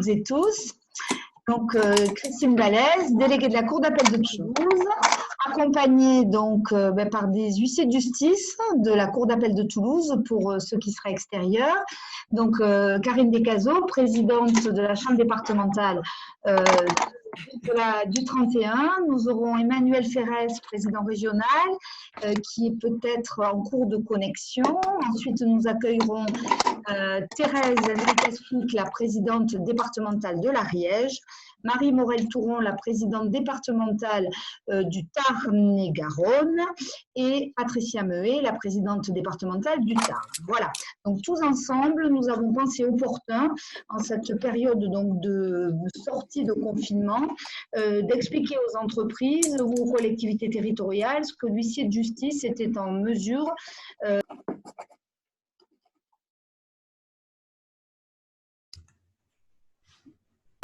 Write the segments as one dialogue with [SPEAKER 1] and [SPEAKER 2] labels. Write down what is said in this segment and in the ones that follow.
[SPEAKER 1] toutes et tous. Donc, Christine Balaise, déléguée de la Cour d'appel de Toulouse, accompagnée donc par des huissiers de justice de la Cour d'appel de Toulouse pour ceux qui seraient extérieurs. Donc, Karine Descazeaux, présidente de la Chambre départementale du 31. Nous aurons Emmanuel Ferrez, président régional, qui est peut-être en cours de connexion. Ensuite, nous accueillerons Thérèse Henriques, la présidente départementale de l'Ariège, Marie Morel-Touron, la présidente départementale du Tarn-et-Garonne, et Patricia Meuet, la présidente départementale du Tarn. Voilà, donc tous ensemble, nous avons pensé opportun, en cette période donc, de sortie de confinement, d'expliquer aux entreprises ou aux collectivités territoriales ce que l'huissier de justice était en mesure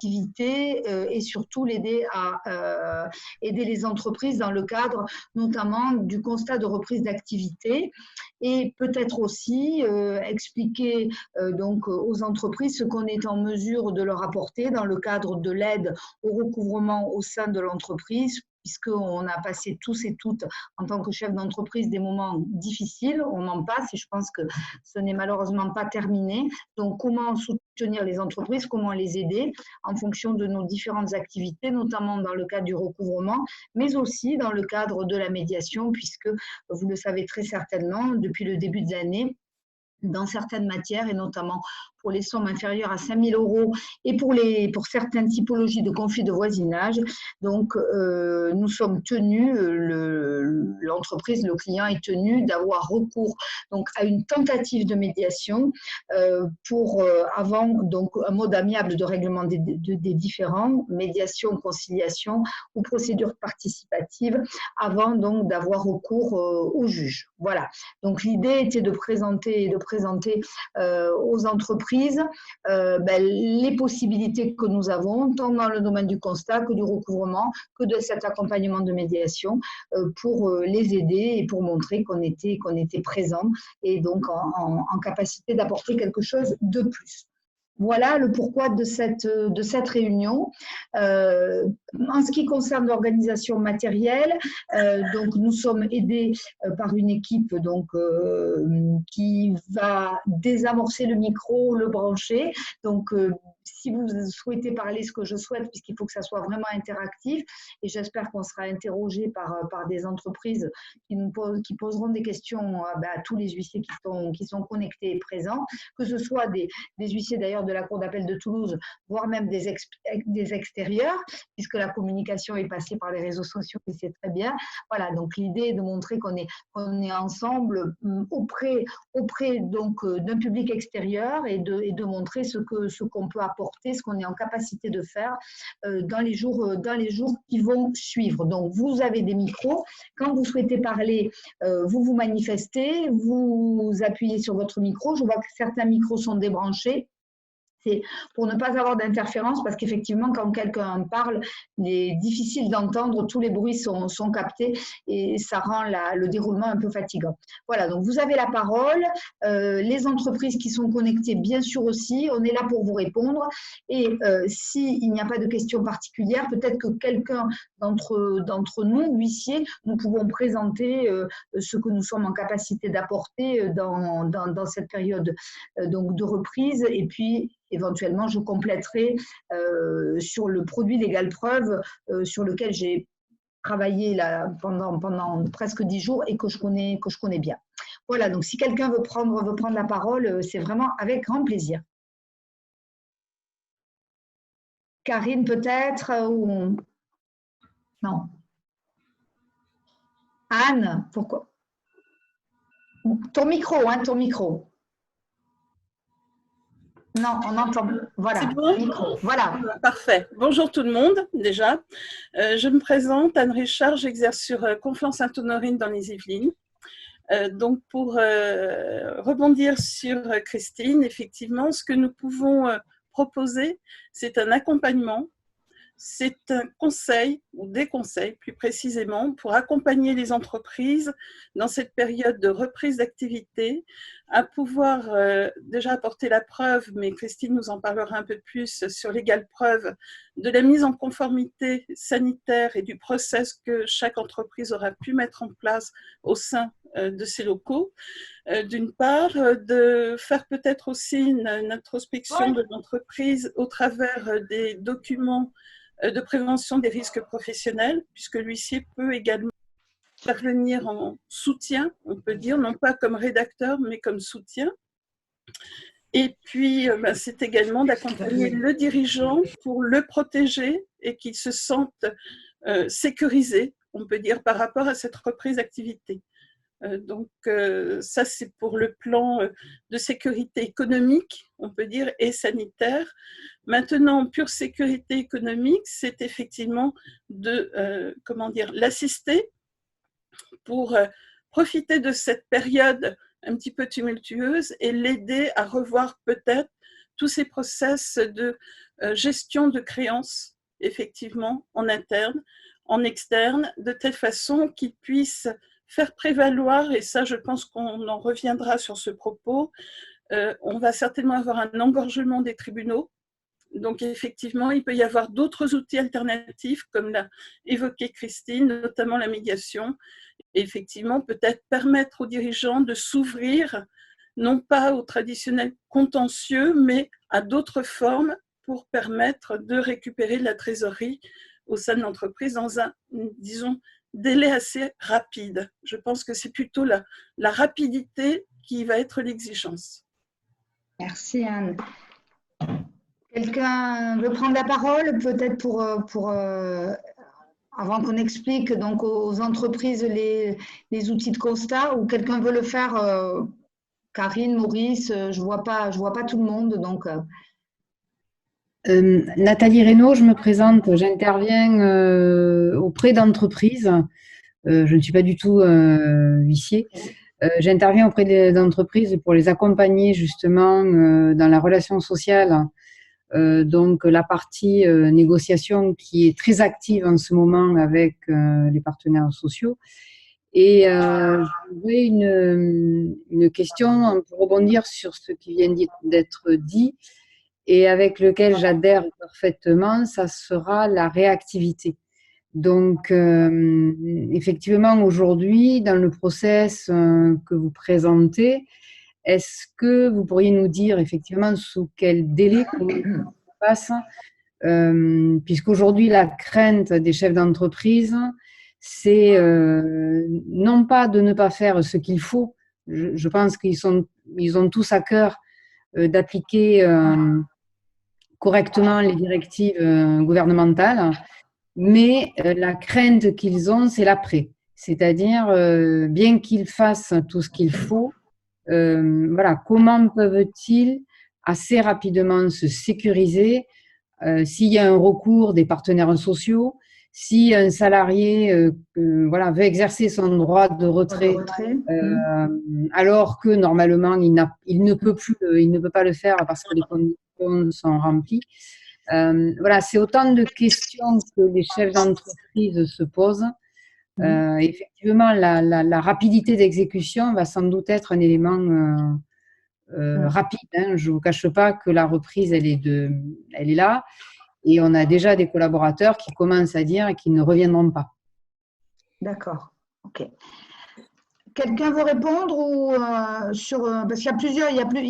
[SPEAKER 1] et surtout l'aider à aider les entreprises dans le cadre notamment du constat de reprise d'activité et peut-être aussi expliquer donc aux entreprises ce qu'on est en mesure de leur apporter dans le cadre de l'aide au recouvrement au sein de l'entreprise, puisqu'on a passé tous et toutes, en tant que chef d'entreprise, des moments difficiles, on en passe et je pense que ce n'est malheureusement pas terminé. Donc, comment soutenir les entreprises, comment les aider en fonction de nos différentes activités, notamment dans le cadre du recouvrement, mais aussi dans le cadre de la médiation, puisque vous le savez très certainement, depuis le début de l'année, dans certaines matières et notamment pour les sommes inférieures à 5 000 € et pour certaines typologies de conflits de voisinage. Donc, nous sommes tenus, l'entreprise, le client est tenu d'avoir recours donc, à une tentative de médiation pour avant donc, un mode amiable de règlement des différends, médiation, conciliation ou procédure participative avant donc d'avoir recours au juge. Voilà. Donc, l'idée était de présenter aux entreprises les possibilités que nous avons, tant dans le domaine du constat que du recouvrement, que de cet accompagnement de médiation pour les aider et pour montrer qu'on était présent et donc en capacité d'apporter quelque chose de plus. Voilà le pourquoi de cette réunion. En ce qui concerne l'organisation matérielle, donc nous sommes aidés par une équipe donc, qui va désamorcer le micro, le brancher. Donc, si vous souhaitez parler, ce que je souhaite, puisqu'il faut que ça soit vraiment interactif, et j'espère qu'on sera interrogé par des entreprises qui poseront des questions à tous les huissiers qui sont connectés et présents, que ce soit des huissiers d'ailleurs de la Cour d'appel de Toulouse, voire même des extérieurs, puisque la communication est passée par les réseaux sociaux et c'est très bien. Voilà, donc l'idée est de montrer qu'on est ensemble auprès donc d'un public extérieur et de montrer ce qu'on peut apporter, ce qu'on est en capacité de faire dans les jours qui vont suivre. Donc vous avez des micros, quand vous souhaitez parler, vous manifestez, vous appuyez sur votre micro. Je vois que certains micros sont débranchés. C'est pour ne pas avoir d'interférence, parce qu'effectivement, quand quelqu'un parle, il est difficile d'entendre, tous les bruits sont captés et ça rend le déroulement un peu fatigant. Voilà, donc vous avez la parole. Les entreprises qui sont connectées, bien sûr aussi, on est là pour vous répondre. Et s'il n'y a pas de questions particulières, peut-être que quelqu'un d'entre nous, huissiers, nous pouvons présenter ce que nous sommes en capacité d'apporter dans cette période donc de reprise. Et puis, éventuellement, je compléterai sur le produit d'égal preuve sur lequel j'ai travaillé là, pendant presque 10 jours et que je connais bien. Voilà, donc si quelqu'un veut prendre la parole, c'est vraiment avec grand plaisir. Karine peut-être ou non? Anne, pourquoi? Ton micro, ton micro. Non, on entend. Voilà.
[SPEAKER 2] C'est bon ?
[SPEAKER 1] Micro. Voilà.
[SPEAKER 2] Parfait. Bonjour tout le monde, déjà. Je me présente, Anne Richard, j'exerce sur Conflans-Sainte-Honorine dans les Yvelines. Donc, pour rebondir sur Christine, effectivement, ce que nous pouvons proposer, c'est un accompagnement c'est un conseil, ou des conseils plus précisément, pour accompagner les entreprises dans cette période de reprise d'activité, à pouvoir déjà apporter la preuve, mais Christine nous en parlera un peu plus sur l'égale preuve, de la mise en conformité sanitaire et du process que chaque entreprise aura pu mettre en place au sein de ses locaux. D'une part, de faire peut-être aussi une introspection de l'entreprise au travers des documents de prévention des risques professionnels, puisque l'huissier peut également intervenir en soutien, on peut dire, non pas comme rédacteur, mais comme soutien. Et puis, c'est également d'accompagner le dirigeant pour le protéger et qu'il se sente sécurisé, on peut dire, par rapport à cette reprise d'activité. Donc, ça, c'est pour le plan de sécurité économique, on peut dire, et sanitaire. Maintenant, pure sécurité économique, c'est effectivement de, l'assister pour profiter de cette période un petit peu tumultueuse et l'aider à revoir peut-être tous ces process de gestion de créances, effectivement, en interne, en externe, de telle façon qu'il puisse faire prévaloir, et ça je pense qu'on en reviendra sur ce propos, on va certainement avoir un engorgement des tribunaux. Donc effectivement, il peut y avoir d'autres outils alternatifs, comme l'a évoqué Christine, notamment la médiation, et effectivement peut-être permettre aux dirigeants de s'ouvrir, non pas au traditionnel contentieux, mais à d'autres formes pour permettre de récupérer de la trésorerie au sein de l'entreprise dans un, disons, délai assez rapide. Je pense que c'est plutôt la rapidité qui va être l'exigence.
[SPEAKER 1] Merci Anne. Quelqu'un veut prendre la parole, peut-être pour avant qu'on explique donc aux entreprises les outils de constat, ou quelqu'un veut le faire? Karine, Maurice, je vois pas tout le monde, donc.
[SPEAKER 3] Nathalie Reynaud, je me présente, j'interviens auprès d'entreprises. Je ne suis pas du tout huissier. J'interviens auprès d'entreprises pour les accompagner justement dans la relation sociale. Donc la partie négociation qui est très active en ce moment avec les partenaires sociaux. Et j'aurais une question pour rebondir sur ce qui vient d'être dit et avec lequel j'adhère parfaitement, ça sera la réactivité. Donc, effectivement, aujourd'hui, dans le process que vous présentez, est-ce que vous pourriez nous dire effectivement sous quel délai comment ça se passe, puisqu'aujourd'hui, la crainte des chefs d'entreprise, c'est non pas de ne pas faire ce qu'il faut. Je pense ils ont tous à cœur d'appliquer correctement les directives gouvernementales, mais la crainte qu'ils ont, c'est l'après. C'est-à-dire, bien qu'ils fassent tout ce qu'il faut, voilà, comment peuvent-ils assez rapidement se sécuriser s'il y a un recours des partenaires sociaux, si un salarié voilà, veut exercer son droit de retrait, alors que normalement il ne peut pas le faire parce que les conditions sont remplies. Voilà, c'est autant de questions que les chefs d'entreprise se posent. Effectivement, la rapidité d'exécution va sans doute être un élément rapide. Hein. Je ne vous cache pas que la reprise, elle est là. Et on a déjà des collaborateurs qui commencent à dire qu'ils ne reviendront pas.
[SPEAKER 1] D'accord. OK. Quelqu'un veut répondre ou parce qu'il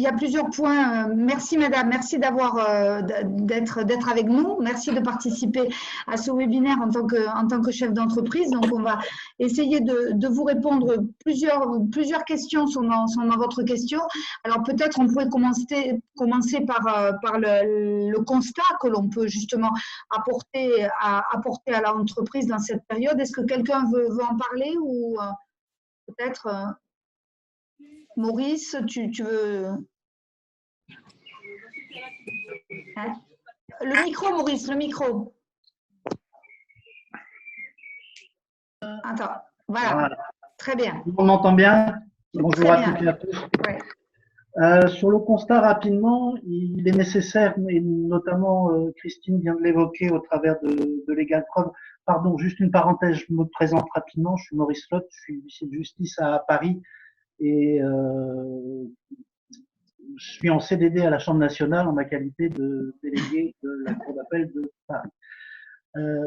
[SPEAKER 1] y a plusieurs points. Merci madame, merci d'être avec nous, merci de participer à ce webinaire en tant que chef d'entreprise. Donc on va essayer de vous répondre. Plusieurs questions sont dans votre question. Alors peut-être on pourrait commencer par le constat que l'on peut justement apporter à l'entreprise dans cette période. Est-ce que quelqu'un veut en parler ou peut-être, Maurice, tu veux… Hein? Le micro, Maurice, le micro. Attends, voilà. Très bien.
[SPEAKER 4] On m'entend bien? Bonjour à toutes et à tous.
[SPEAKER 1] Ouais.
[SPEAKER 4] Sur le constat, rapidement, il est nécessaire, et notamment Christine vient de l'évoquer au travers de Legal Preuve. Pardon, juste une parenthèse, je me présente rapidement. Je suis Maurice Lotte, je suis huissier de justice à Paris et je suis en CDD à la Chambre nationale en ma qualité de délégué de la Cour d'appel de Paris.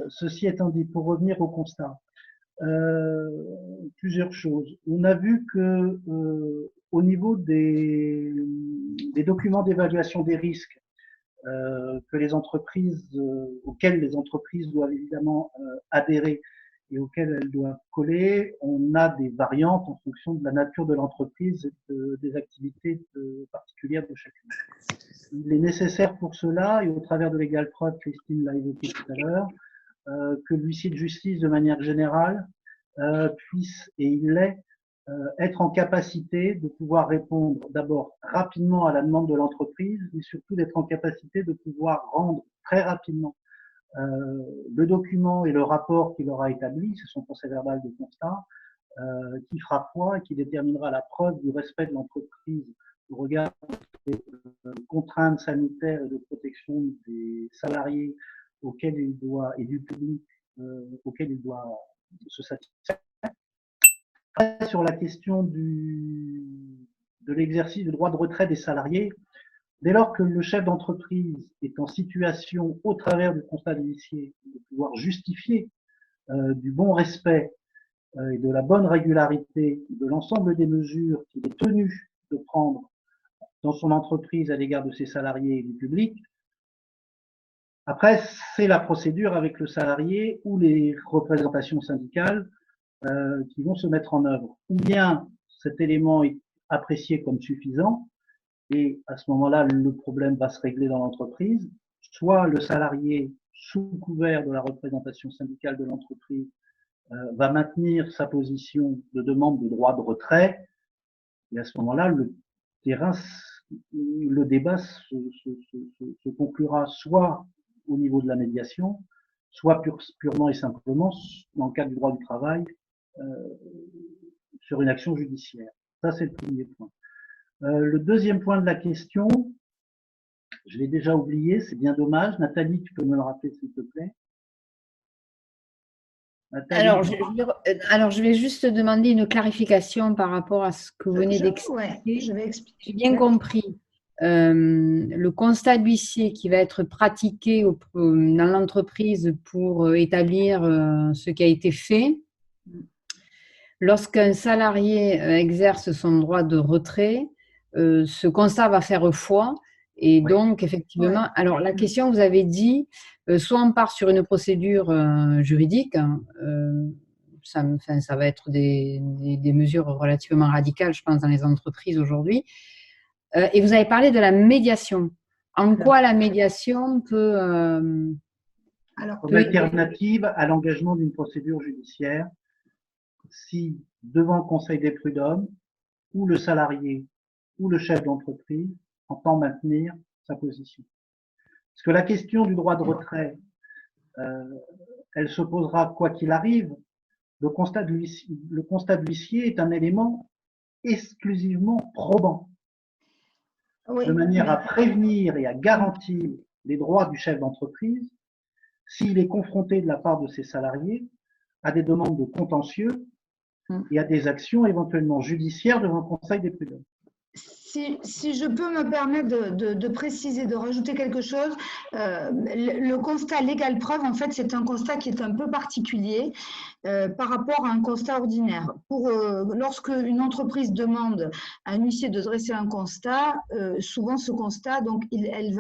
[SPEAKER 4] Ceci étant dit, pour revenir au constat, plusieurs choses. On a vu que au niveau des documents d'évaluation des risques que les entreprises, auxquels les entreprises doivent évidemment adhérer et auxquels elles doivent coller, on a des variantes en fonction de la nature de l'entreprise et des activités particulières de chacune. Il est nécessaire pour cela, et au travers de Legal Preuve, Christine l'a évoqué tout à l'heure, que l'huissier de justice, de manière générale, puisse, et il l'est, être en capacité de pouvoir répondre d'abord rapidement à la demande de l'entreprise, mais surtout d'être en capacité de pouvoir rendre très rapidement le document et le rapport qu'il aura établi, c'est son procès-verbal de constat, qui fera foi et qui déterminera la preuve du respect de l'entreprise au regard des contraintes sanitaires et de protection des salariés auxquels il doit, et du public auquel il doit se satisfaire. Sur la question de l'exercice du droit de retrait des salariés, dès lors que le chef d'entreprise est en situation, au travers du constat de l'huissier, de pouvoir justifier du bon respect et de la bonne régularité de l'ensemble des mesures qu'il est tenu de prendre dans son entreprise à l'égard de ses salariés et du public, après, c'est la procédure avec le salarié ou les représentations syndicales qui vont se mettre en œuvre. Ou bien cet élément est apprécié comme suffisant, et à ce moment-là, le problème va se régler dans l'entreprise. Soit le salarié, sous couvert de la représentation syndicale de l'entreprise, va maintenir sa position de demande de droit de retrait, et à ce moment-là, le débat se conclura soit au niveau de la médiation, soit purement et simplement, dans le cadre du droit du travail, sur une action judiciaire. Ça, c'est le premier point. Le deuxième point de la question, je l'ai déjà oublié, c'est bien dommage. Nathalie, tu peux me le rappeler, s'il te plaît?
[SPEAKER 3] Nathalie. Alors, je vais juste demander une clarification par rapport à ce que vous venez d'expliquer.
[SPEAKER 1] Ouais, je vais expliquer.
[SPEAKER 3] J'ai bien compris. Le constat d'huissier qui va être pratiqué dans l'entreprise pour établir ce qui a été fait. Lorsqu'un salarié exerce son droit de retrait, ce constat va faire foi. Et donc, effectivement, alors la question, vous avez dit, soit on part sur une procédure juridique, ça va être des mesures relativement radicales, je pense, dans les entreprises aujourd'hui. Et vous avez parlé de la médiation. En quoi la médiation peut…
[SPEAKER 4] Comme alternative à l'engagement d'une procédure judiciaire, si devant le Conseil des prud'hommes, ou le salarié ou le chef d'entreprise entend maintenir sa position. Parce que la question du droit de retrait, elle se posera quoi qu'il arrive. Le constat de l'huissier est un élément exclusivement probant, de manière à prévenir et à garantir les droits du chef d'entreprise s'il est confronté de la part de ses salariés à des demandes de contentieux et à des actions éventuellement judiciaires devant le Conseil des prud'hommes.
[SPEAKER 1] Si je peux me permettre de préciser, de rajouter quelque chose, le constat Legal Preuve, en fait, c'est un constat qui est un peu particulier par rapport à un constat ordinaire. Lorsque une entreprise demande à un huissier de dresser un constat, souvent ce constat, donc elle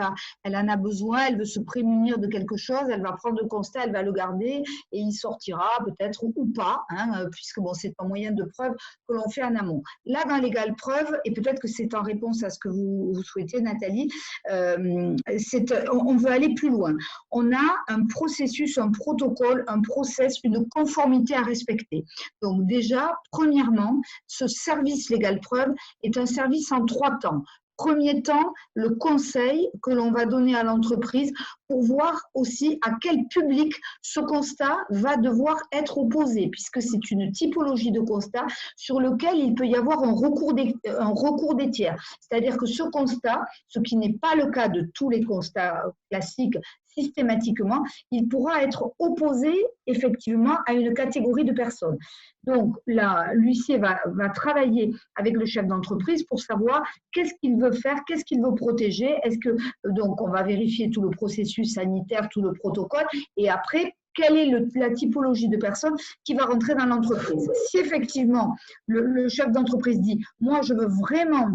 [SPEAKER 1] en a besoin, elle veut se prémunir de quelque chose, elle va prendre le constat, elle va le garder et il sortira peut-être ou pas, hein, puisque bon, c'est un moyen de preuve que l'on fait en amont. Là, dans Legal Preuve, et peut-être que c'est en réponse à ce que vous souhaitez, Nathalie, on veut aller plus loin. On a un processus, un protocole, un process, une conformité à respecter. Donc déjà, premièrement, ce service Legal Preuve est un service en 3 temps. premier temps le conseil que l'on va donner à l'entreprise pour voir aussi à quel public ce constat va devoir être opposé, puisque c'est une typologie de constat sur lequel il peut y avoir un recours des tiers. C'est-à-dire que ce constat, ce qui n'est pas le cas de tous les constats classiques, systématiquement, il pourra être opposé effectivement à une catégorie de personnes. Donc là, l'huissier va travailler avec le chef d'entreprise pour savoir qu'est-ce qu'il veut faire, qu'est-ce qu'il veut protéger. Est-ce que donc on va vérifier tout le processus sanitaire, tout le protocole, et après quelle est la typologie de personnes qui va rentrer dans l'entreprise. Si effectivement le chef d'entreprise dit « moi je veux vraiment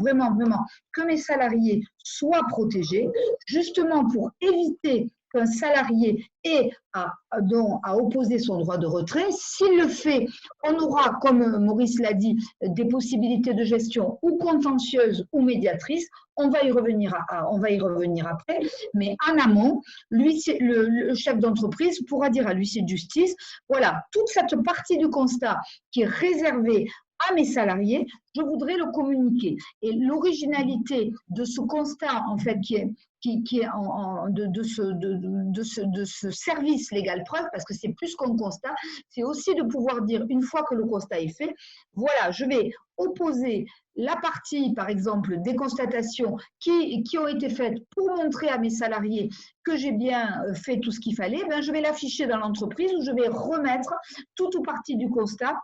[SPEAKER 1] que mes salariés soient protégés », justement pour éviter qu'un salarié ait à opposer son droit de retrait. S'il le fait, on aura, comme Maurice l'a dit, des possibilités de gestion ou contentieuses ou médiatrices. On va y revenir après, mais en amont, le chef d'entreprise pourra dire à l'huissier de justice, voilà, toute cette partie du constat qui est réservée à mes salariés, je voudrais le communiquer. Et l'originalité de ce constat, en fait, qui est de ce service légal preuve, parce que c'est plus qu'un constat, c'est aussi de pouvoir dire, une fois que le constat est fait, voilà, je vais opposer la partie, par exemple, des constatations qui ont été faites pour montrer à mes salariés que j'ai bien fait tout ce qu'il fallait, ben, je vais l'afficher dans l'entreprise où je vais remettre toute ou partie du constat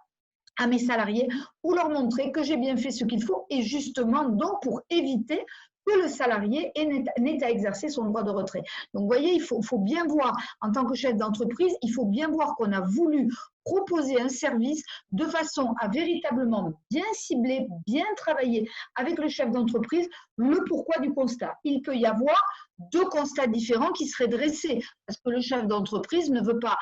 [SPEAKER 1] à mes salariés pour leur montrer que j'ai bien fait ce qu'il faut et justement donc pour éviter que le salarié n'ait à exercer son droit de retrait. Donc, vous voyez, il faut bien voir, en tant que chef d'entreprise, il faut bien voir qu'on a voulu proposer un service de façon à véritablement bien cibler, bien travailler avec le chef d'entreprise le pourquoi du constat. Il peut y avoir deux constats différents qui seraient dressés, parce que le chef d'entreprise ne veut pas,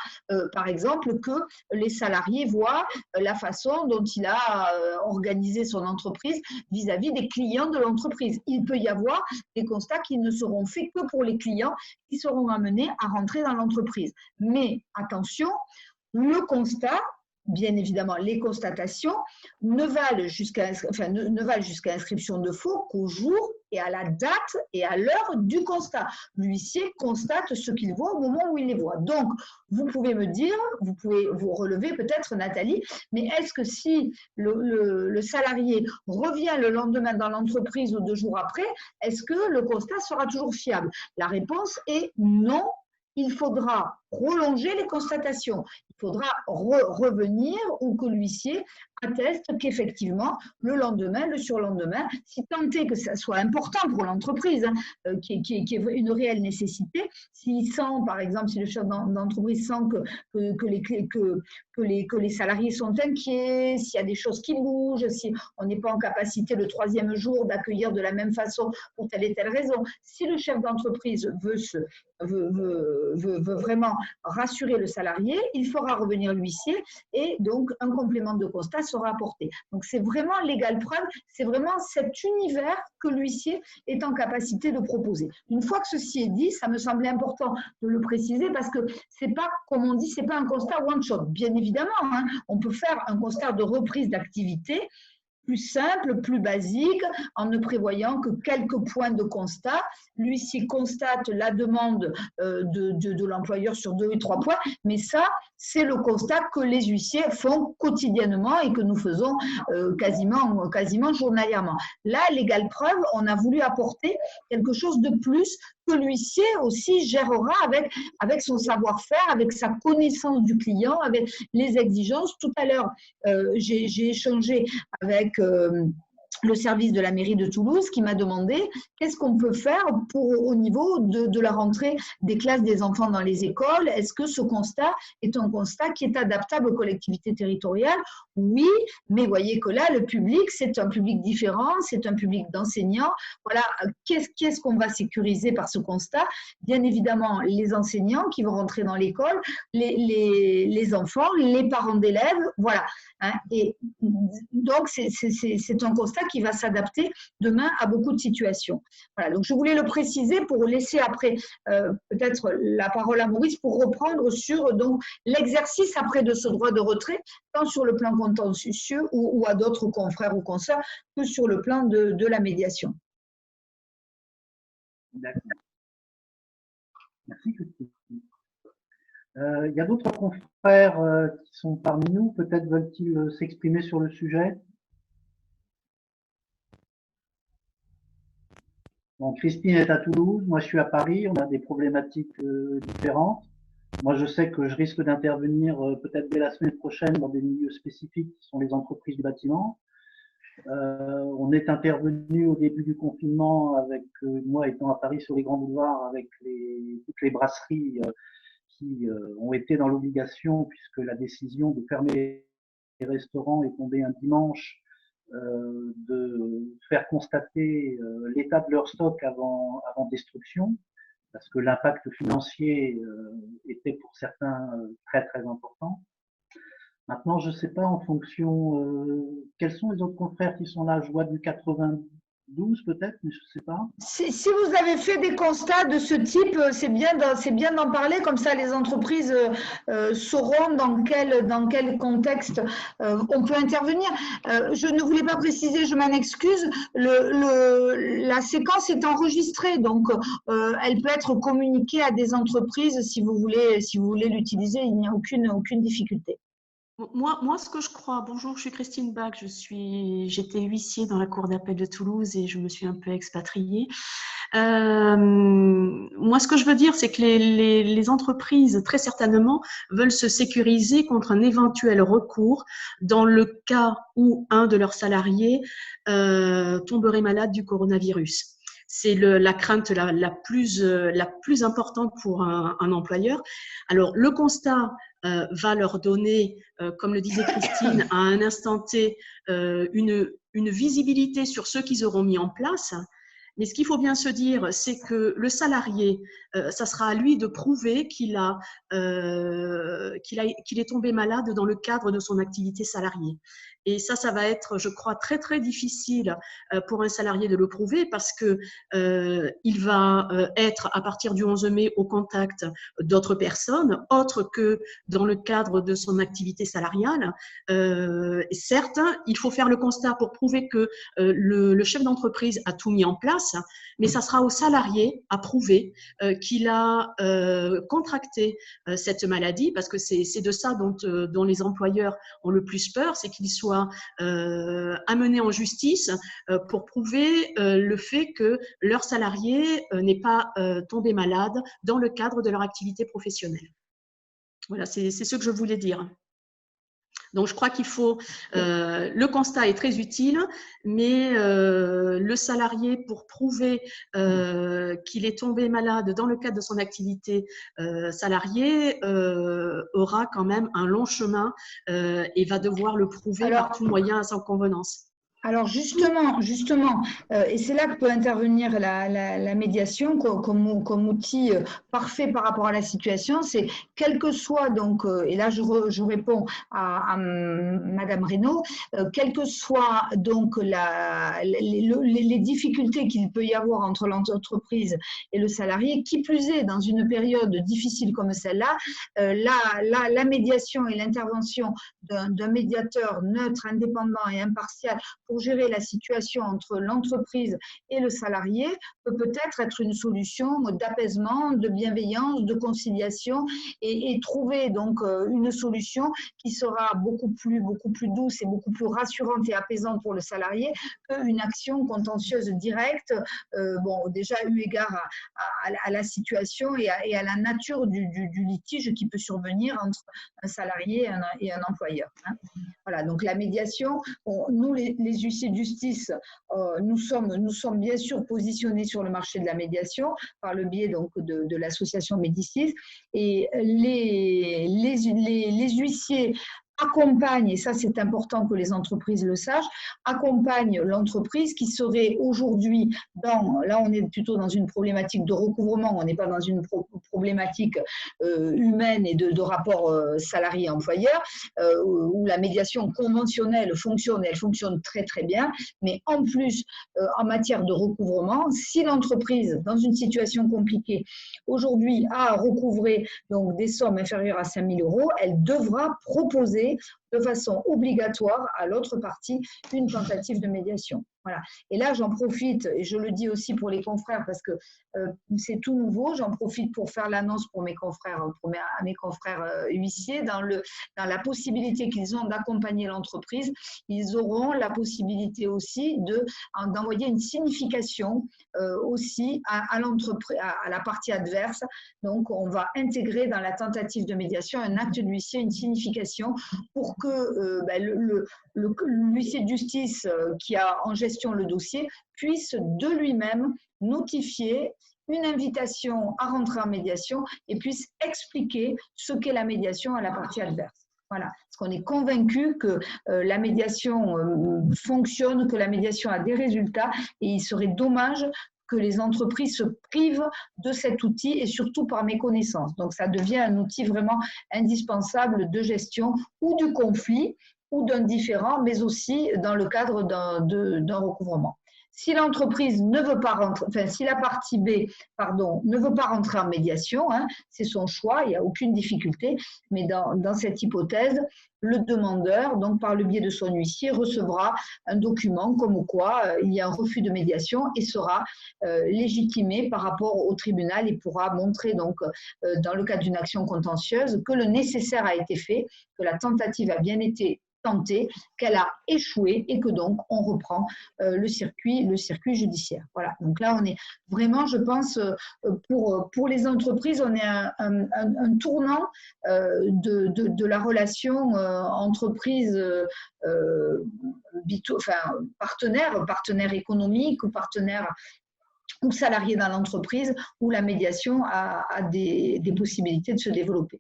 [SPEAKER 1] par exemple, que les salariés voient la façon dont il a organisé son entreprise vis-à-vis des clients de l'entreprise. Il peut y avoir des constats qui ne seront faits que pour les clients qui seront amenés à rentrer dans l'entreprise. Mais attention, le constat, bien évidemment, les constatations ne valent jusqu'à inscription de faux qu'au jour et à la date et à l'heure du constat. L'huissier constate ce qu'il voit au moment où il les voit. Donc, vous pouvez me dire, vous pouvez vous relever peut-être, Nathalie, mais est-ce que si le salarié revient le lendemain dans l'entreprise ou 2 jours après, est-ce que le constat sera toujours fiable? La réponse est non. Il faudra prolonger les constatations. Il faudra revenir ou que l'huissier atteste qu'effectivement, le lendemain, le surlendemain, si tant est que ça soit important pour l'entreprise, qui est une réelle nécessité, s'il sent, par exemple, si le chef d'entreprise sent que les salariés sont inquiets, s'il y a des choses qui bougent, si on n'est pas en capacité le 3e jour d'accueillir de la même façon pour telle et telle raison, si le chef d'entreprise veut vraiment rassurer le salarié, il fera revenir l'huissier et donc un complément de constat sera apporté. Donc c'est vraiment l'égal preuve, c'est vraiment cet univers que l'huissier est en capacité de proposer. Une fois que ceci est dit, ça me semblait important de le préciser parce que c'est pas, comme on dit, c'est pas un constat one shot. Bien évidemment, hein, on peut faire un constat de reprise d'activité plus simple, plus basique, en ne prévoyant que quelques points de constat. L'huissier constate la demande de l'employeur sur 2 ou 3 points, mais ça, c'est le constat que les huissiers font quotidiennement et que nous faisons quasiment journalièrement. Là, l'égal preuve, on a voulu apporter quelque chose de plus que l'huissier aussi gérera avec son savoir-faire, avec sa connaissance du client, avec les exigences. Tout à l'heure, j'ai échangé avec le service de la mairie de Toulouse qui m'a demandé qu'est-ce qu'on peut faire au niveau de la rentrée des classes des enfants dans les écoles. Est-ce que ce constat est un constat qui est adaptable aux collectivités territoriales? Oui, mais voyez que là, le public, c'est un public différent, c'est un public d'enseignants. Voilà, qu'est-ce qu'on va sécuriser par ce constat? Bien évidemment, les enseignants qui vont rentrer dans l'école, les enfants, les parents d'élèves, voilà. Hein, et donc, c'est un constat qui va s'adapter demain à beaucoup de situations. Voilà, donc je voulais le préciser pour laisser après peut-être la parole à Maurice pour reprendre sur donc l'exercice après de ce droit de retrait, tant sur le plan contentieux ou à d'autres confrères ou consoeurs que sur le plan de la médiation.
[SPEAKER 4] D'accord. Merci, Christine. Il y a d'autres confrères qui sont parmi nous. Peut-être veulent-ils s'exprimer sur le sujet? Bon, Christine est à Toulouse, moi je suis à Paris, on a des problématiques différentes. Moi je sais que je risque d'intervenir peut-être dès la semaine prochaine dans des milieux spécifiques qui sont les entreprises du bâtiment. On est intervenu au début du confinement avec moi étant à Paris sur les grands boulevards avec toutes les brasseries qui ont été dans l'obligation puisque la décision de fermer les restaurants est tombée un dimanche, de faire constater l'état de leur stock avant destruction, parce que l'impact financier était pour certains très très important. Maintenant, je ne sais pas en fonction, quels sont les autres confrères qui sont là. Je vois du 92 peut-être, mais je ne sais pas.
[SPEAKER 1] Si vous avez fait des constats de ce type, c'est bien d'en parler, comme ça les entreprises sauront dans quel contexte on peut intervenir. Je ne voulais pas préciser, je m'en excuse, la séquence est enregistrée, donc elle peut être communiquée à des entreprises si vous voulez l'utiliser, il n'y a aucune difficulté.
[SPEAKER 5] Moi, ce que je crois, bonjour, je suis Christine Bach, j'étais huissier dans la cour d'appel de Toulouse et je me suis un peu expatriée. Moi, ce que je veux dire, c'est que les entreprises, très certainement, veulent se sécuriser contre un éventuel recours dans le cas où un de leurs salariés tomberait malade du coronavirus. C'est la crainte la plus importante pour un employeur. Alors, le constat va leur donner, comme le disait Christine, à un instant T, une visibilité sur ce qu'ils auront mis en place. Mais ce qu'il faut bien se dire, c'est que le salarié, ça sera à lui de prouver qu'il est tombé malade dans le cadre de son activité salariée. Et ça va être, je crois, très très difficile pour un salarié de le prouver parce que il va être à partir du 11 mai au contact d'autres personnes, autres que dans le cadre de son activité salariale. Certes, il faut faire le constat pour prouver que le chef d'entreprise a tout mis en place, mais ça sera au salarié à prouver qu'il a contracté cette maladie, parce que c'est de ça dont les employeurs ont le plus peur, c'est qu'ils soient amenés en justice pour prouver le fait que leur salarié n'est pas tombé malade dans le cadre de leur activité professionnelle. Voilà, c'est ce que je voulais dire. Donc, je crois qu'il faut… le constat est très utile, mais le salarié, pour prouver qu'il est tombé malade dans le cadre de son activité salariée, aura quand même un long chemin et va devoir le prouver par tout moyen à sa convenance.
[SPEAKER 1] Alors justement, et c'est là que peut intervenir la médiation comme outil parfait par rapport à la situation, c'est quel que soit donc, et là je réponds à Madame Reynaud, quelles que soient donc les difficultés qu'il peut y avoir entre l'entreprise et le salarié, qui plus est dans une période difficile comme celle-là, la médiation et l'intervention d'un médiateur neutre, indépendant et impartial pour gérer la situation entre l'entreprise et le salarié peut-être être une solution d'apaisement, de bienveillance, de conciliation et trouver donc une solution qui sera beaucoup plus douce et beaucoup plus rassurante et apaisante pour le salarié qu'une action contentieuse directe, déjà eu égard à la situation et à la nature du litige qui peut survenir entre un salarié et un employeur. Voilà, donc la médiation, nous les huissiers de justice, nous sommes bien sûr positionnés sur le marché de la médiation par le biais donc de l'association Médicis, et les huissiers accompagne, et ça c'est important que les entreprises le sachent, accompagne l'entreprise qui serait aujourd'hui là on est plutôt dans une problématique de recouvrement, on n'est pas dans une problématique humaine et de rapport salarié-employeur, où la médiation conventionnelle fonctionne, et elle fonctionne très très bien, mais en plus en matière de recouvrement, si l'entreprise dans une situation compliquée aujourd'hui a recouvrer donc des sommes inférieures à 5 000 €, elle devra proposer de façon obligatoire à l'autre partie une tentative de médiation. Voilà. Et là, j'en profite, et je le dis aussi pour les confrères, parce que c'est tout nouveau, j'en profite pour faire l'annonce pour mes confrères, à mes confrères huissiers, dans la possibilité qu'ils ont d'accompagner l'entreprise, ils auront la possibilité aussi d'envoyer une signification aussi à l'entreprise, à la partie adverse. Donc, on va intégrer dans la tentative de médiation un acte de l'huissier, une signification pour que l'huissier de justice qui a en gestion le dossier puisse de lui-même notifier une invitation à rentrer en médiation et puisse expliquer ce qu'est la médiation à la partie adverse. Voilà, parce qu'on est convaincu que la médiation fonctionne, que la médiation a des résultats et il serait dommage que les entreprises se privent de cet outil et surtout par méconnaissance. Donc, ça devient un outil vraiment indispensable de gestion ou du conflit ou d'un différend, mais aussi dans le cadre d'un recouvrement. Si l'entreprise ne veut pas rentrer, enfin, si la partie B, pardon, ne veut pas rentrer en médiation, hein, c'est son choix, il n'y a aucune difficulté, mais dans cette hypothèse, le demandeur, donc par le biais de son huissier, recevra un document comme quoi il y a un refus de médiation et sera légitimé par rapport au tribunal et pourra montrer donc dans le cadre d'une action contentieuse que le nécessaire a été fait, que la tentative a bien été tentée, qu'elle a échoué et que donc on reprend le circuit judiciaire. Voilà, donc là on est vraiment, je pense, pour les entreprises, on est un tournant de la relation entreprise, partenaire économique ou partenaire ou salarié dans l'entreprise où la médiation a des possibilités de se développer.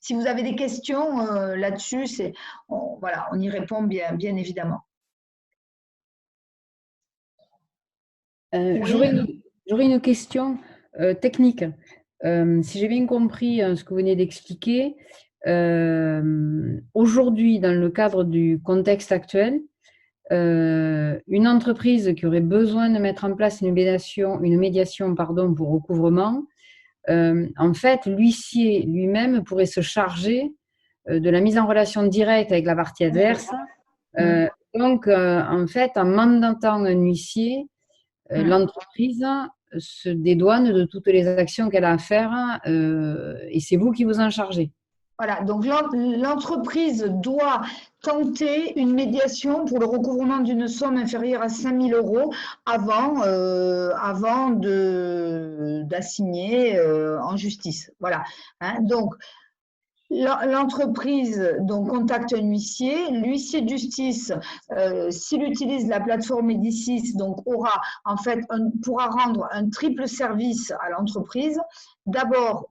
[SPEAKER 1] Si vous avez des questions là-dessus, voilà, on y répond bien évidemment.
[SPEAKER 3] J'aurais une question technique. Si j'ai bien compris ce que vous venez d'expliquer, aujourd'hui, dans le cadre du contexte actuel, une entreprise qui aurait besoin de mettre en place une médiation pour recouvrement, en fait, l'huissier lui-même pourrait se charger de la mise en relation directe avec la partie adverse. Donc, en fait, en mandatant un huissier, l'entreprise se dédouane de toutes les actions qu'elle a à faire et c'est vous qui vous en chargez.
[SPEAKER 1] Voilà, donc l'entreprise doit tenter une médiation pour le recouvrement d'une somme inférieure à 5 000 € avant d'assigner en justice. Voilà. Hein, donc, l'entreprise contacte un huissier. L'huissier de justice, s'il utilise la plateforme Médicis, donc pourra rendre un triple service à l'entreprise. D'abord,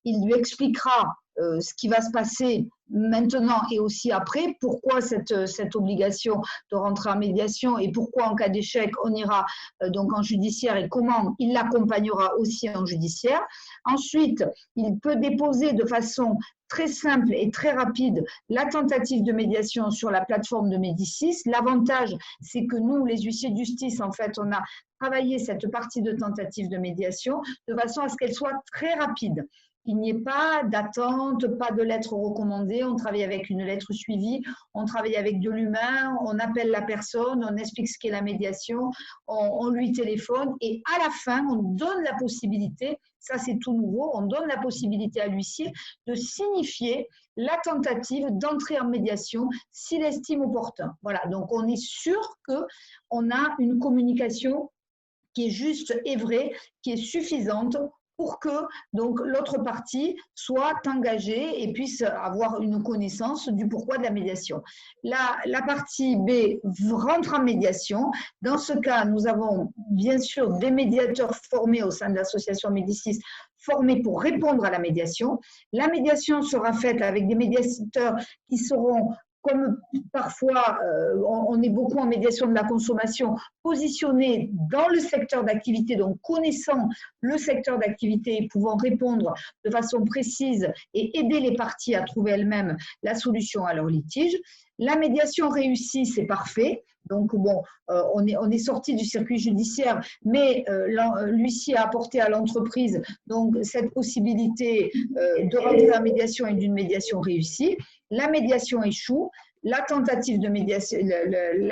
[SPEAKER 1] il lui expliquera ce qui va se passer maintenant et aussi après, pourquoi cette obligation de rentrer en médiation et pourquoi en cas d'échec on ira donc en judiciaire et comment il l'accompagnera aussi en judiciaire. Ensuite, il peut déposer de façon très simple et très rapide la tentative de médiation sur la plateforme de Médicis. L'avantage, c'est que nous, les huissiers de justice, en fait, on a travaillé cette partie de tentative de médiation de façon à ce qu'elle soit très rapide. Il n'y ait pas d'attente, pas de lettre recommandée, on travaille avec une lettre suivie, on travaille avec de l'humain, on appelle la personne, on explique ce qu'est la médiation, on lui téléphone et à la fin, on donne la possibilité, ça c'est tout nouveau, on donne la possibilité à l'huissier de signifier la tentative d'entrer en médiation s'il estime opportun. Voilà, donc on est sûr qu'on a une communication qui est juste et vraie, qui est suffisante pour que donc l'autre partie soit engagée et puisse avoir une connaissance du pourquoi de la médiation. La partie B rentre en médiation. Dans ce cas, nous avons bien sûr des médiateurs formés au sein de l'association Médicis, formés pour répondre à la médiation. La médiation sera faite avec des médiateurs qui seront, comme parfois on est beaucoup en médiation de la consommation, positionnés dans le secteur d'activité, donc connaissant le secteur d'activité et pouvant répondre de façon précise et aider les parties à trouver elles-mêmes la solution à leur litige. La médiation réussie, c'est parfait. Donc, on est sorti du circuit judiciaire, mais l'huissier a apporté à l'entreprise donc cette possibilité de rentrer en médiation et d'une médiation réussie. La médiation échoue. la tentative de médiation,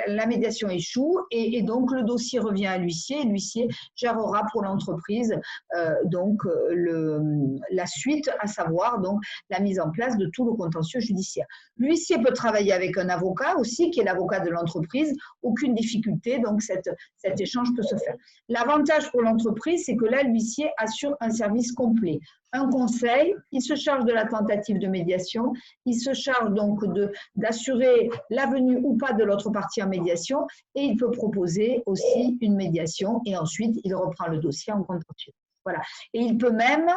[SPEAKER 1] la médiation échoue et donc le dossier revient à l'huissier et l'huissier gérera pour l'entreprise la suite, à savoir donc la mise en place de tout le contentieux judiciaire. L'huissier peut travailler avec un avocat aussi, qui est l'avocat de l'entreprise, aucune difficulté, donc cet échange peut se faire. L'avantage pour l'entreprise, c'est que là, l'huissier assure un service complet. Un conseil, il se charge de la tentative de médiation, il se charge donc d'assurer la venue ou pas de l'autre partie en médiation et il peut proposer aussi une médiation et ensuite il reprend le dossier en contentieux. Voilà. Et il peut même,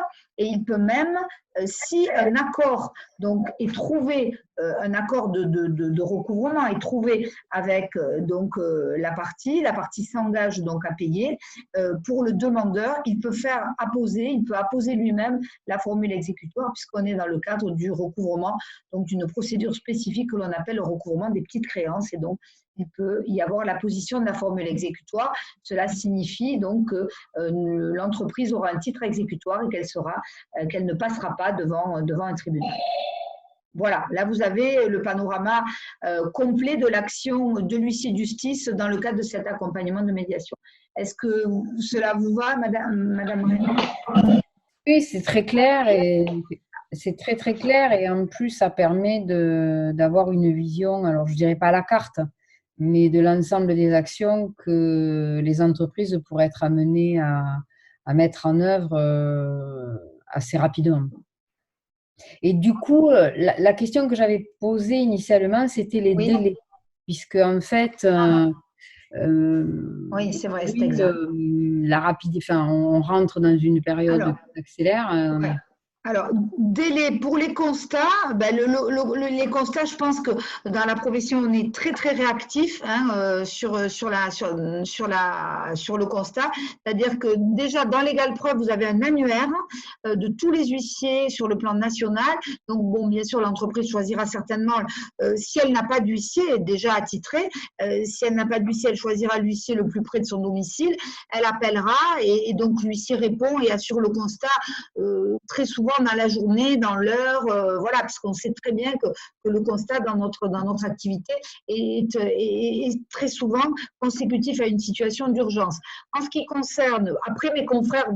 [SPEAKER 1] si un accord donc est trouvé, un accord de recouvrement est trouvé avec la partie s'engage donc à payer. Pour le demandeur, il peut apposer lui-même la formule exécutoire puisqu'on est dans le cadre du recouvrement, donc d'une procédure spécifique que l'on appelle le recouvrement des petites créances et donc il peut y avoir la position de la formule exécutoire. Cela signifie donc que l'entreprise aura un titre exécutoire et qu'elle ne passera pas devant un tribunal. Voilà, là vous avez le panorama complet de l'action de l'huissier de justice dans le cadre de cet accompagnement de médiation. Est-ce que cela vous va, Madame Renaud?
[SPEAKER 3] Oui, c'est très clair et c'est très très clair et en plus ça permet d'avoir une vision, alors je dirais pas à la carte, mais de l'ensemble des actions que les entreprises pourraient être amenées à mettre en œuvre assez rapidement. Et du coup, la question que j'avais posée initialement, c'était les délais, puisque en fait,
[SPEAKER 1] oui, c'est vrai, c'est exact.
[SPEAKER 3] La rapidité, enfin, on rentre dans une période qui s'accélère.
[SPEAKER 1] Ouais. Alors, délai pour les constats, les constats, je pense que dans la profession, on est très très réactif sur le constat. C'est-à-dire que déjà dans l'Égal-Preuve, vous avez un annuaire de tous les huissiers sur le plan national. Donc bon, bien sûr, l'entreprise choisira certainement, si elle n'a pas d'huissier déjà attitré, si elle n'a pas d'huissier, elle choisira l'huissier le plus près de son domicile. Elle appellera et donc l'huissier répond et assure le constat très souvent dans la journée, dans l'heure, voilà, parce qu'on sait très bien que le constat dans notre activité est très souvent consécutif à une situation d'urgence. En ce qui concerne, après mes confrères,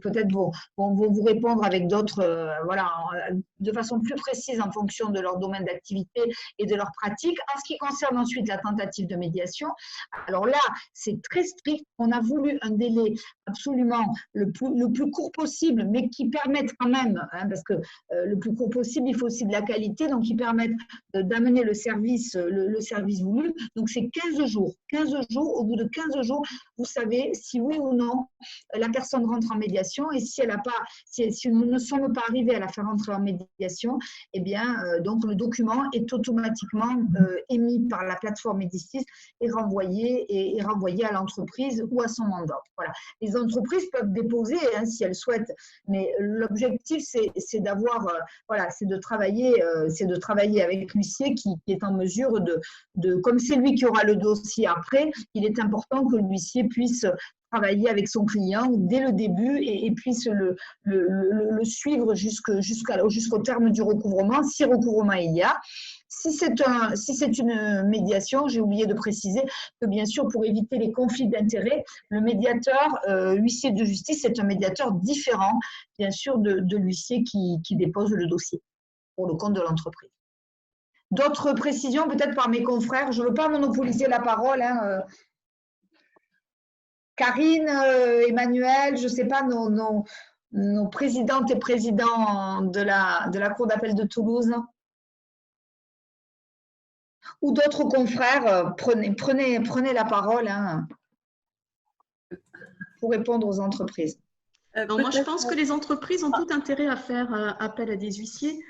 [SPEAKER 1] peut-être vont vous répondre avec d'autres, voilà, de façon plus précise en fonction de leur domaine d'activité et de leur pratique. En ce qui concerne ensuite la tentative de médiation, alors là, c'est très strict. On a voulu un délai absolument le plus court possible, mais qui permette quand même, parce que le plus court possible, il faut aussi de la qualité, donc qui permettent d'amener le service voulu. Donc c'est 15 jours. 15 jours, au bout de 15 jours, vous savez si oui ou non la personne rentre en médiation et si nous ne sommes pas arrivés à la faire rentrer en médiation, eh bien, donc le document est automatiquement émis par la plateforme Médicis et renvoyé à l'entreprise ou à son mandat. Voilà. Les entreprises peuvent déposer si elles souhaitent, mais l'objectif c'est d'avoir, c'est de travailler avec l'huissier qui est en mesure comme c'est lui qui aura le dossier après, il est important que l'huissier puisse travailler avec son client dès le début et puisse le suivre jusqu'au terme du recouvrement, si recouvrement il y a. Si c'est une médiation, j'ai oublié de préciser que bien sûr, pour éviter les conflits d'intérêts, le médiateur, huissier de justice, c'est un médiateur différent, bien sûr, de l'huissier qui dépose le dossier pour le compte de l'entreprise. D'autres précisions, peut-être par mes confrères. Je ne veux pas monopoliser la parole. Karine, Emmanuel, je ne sais pas, nos présidentes et présidents de la Cour d'appel de Toulouse. Ou d'autres confrères, prenez la parole pour répondre aux entreprises.
[SPEAKER 5] Moi, je pense que les entreprises ont tout intérêt à faire appel à des huissiers.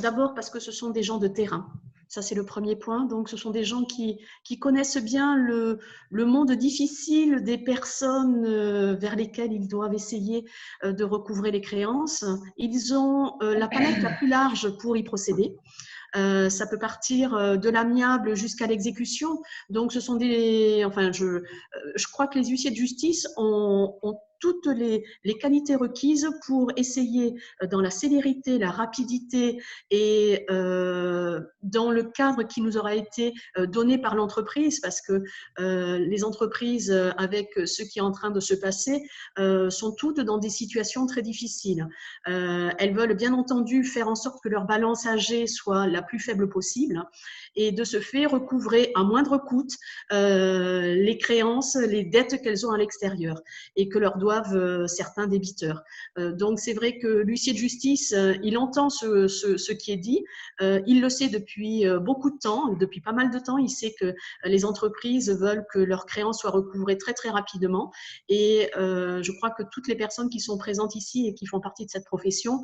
[SPEAKER 5] D'abord parce que ce sont des gens de terrain. Ça, c'est le premier point. Donc, ce sont des gens qui connaissent bien le monde difficile des personnes vers lesquelles ils doivent essayer de recouvrer les créances. Ils ont la palette la plus large pour y procéder. Ça peut partir de l'amiable jusqu'à l'exécution. Donc, ce sont je crois que les huissiers de justice ont toutes les qualités requises pour essayer dans la célérité, la rapidité et dans le cadre qui nous aura été donné par l'entreprise, parce que les entreprises, avec ce qui est en train de se passer, sont toutes dans des situations très difficiles. Elles veulent bien entendu faire en sorte que leur balance AG soit la plus faible possible et de ce fait recouvrer à moindre coût les créances, les dettes qu'elles ont à l'extérieur et que leur doivent certains débiteurs. Donc c'est vrai que l'huissier de justice, il entend ce qui est dit, il le sait depuis beaucoup de temps, depuis pas mal de temps, il sait que les entreprises veulent que leurs créances soient recouvrées très très rapidement et je crois que toutes les personnes qui sont présentes ici et qui font partie de cette profession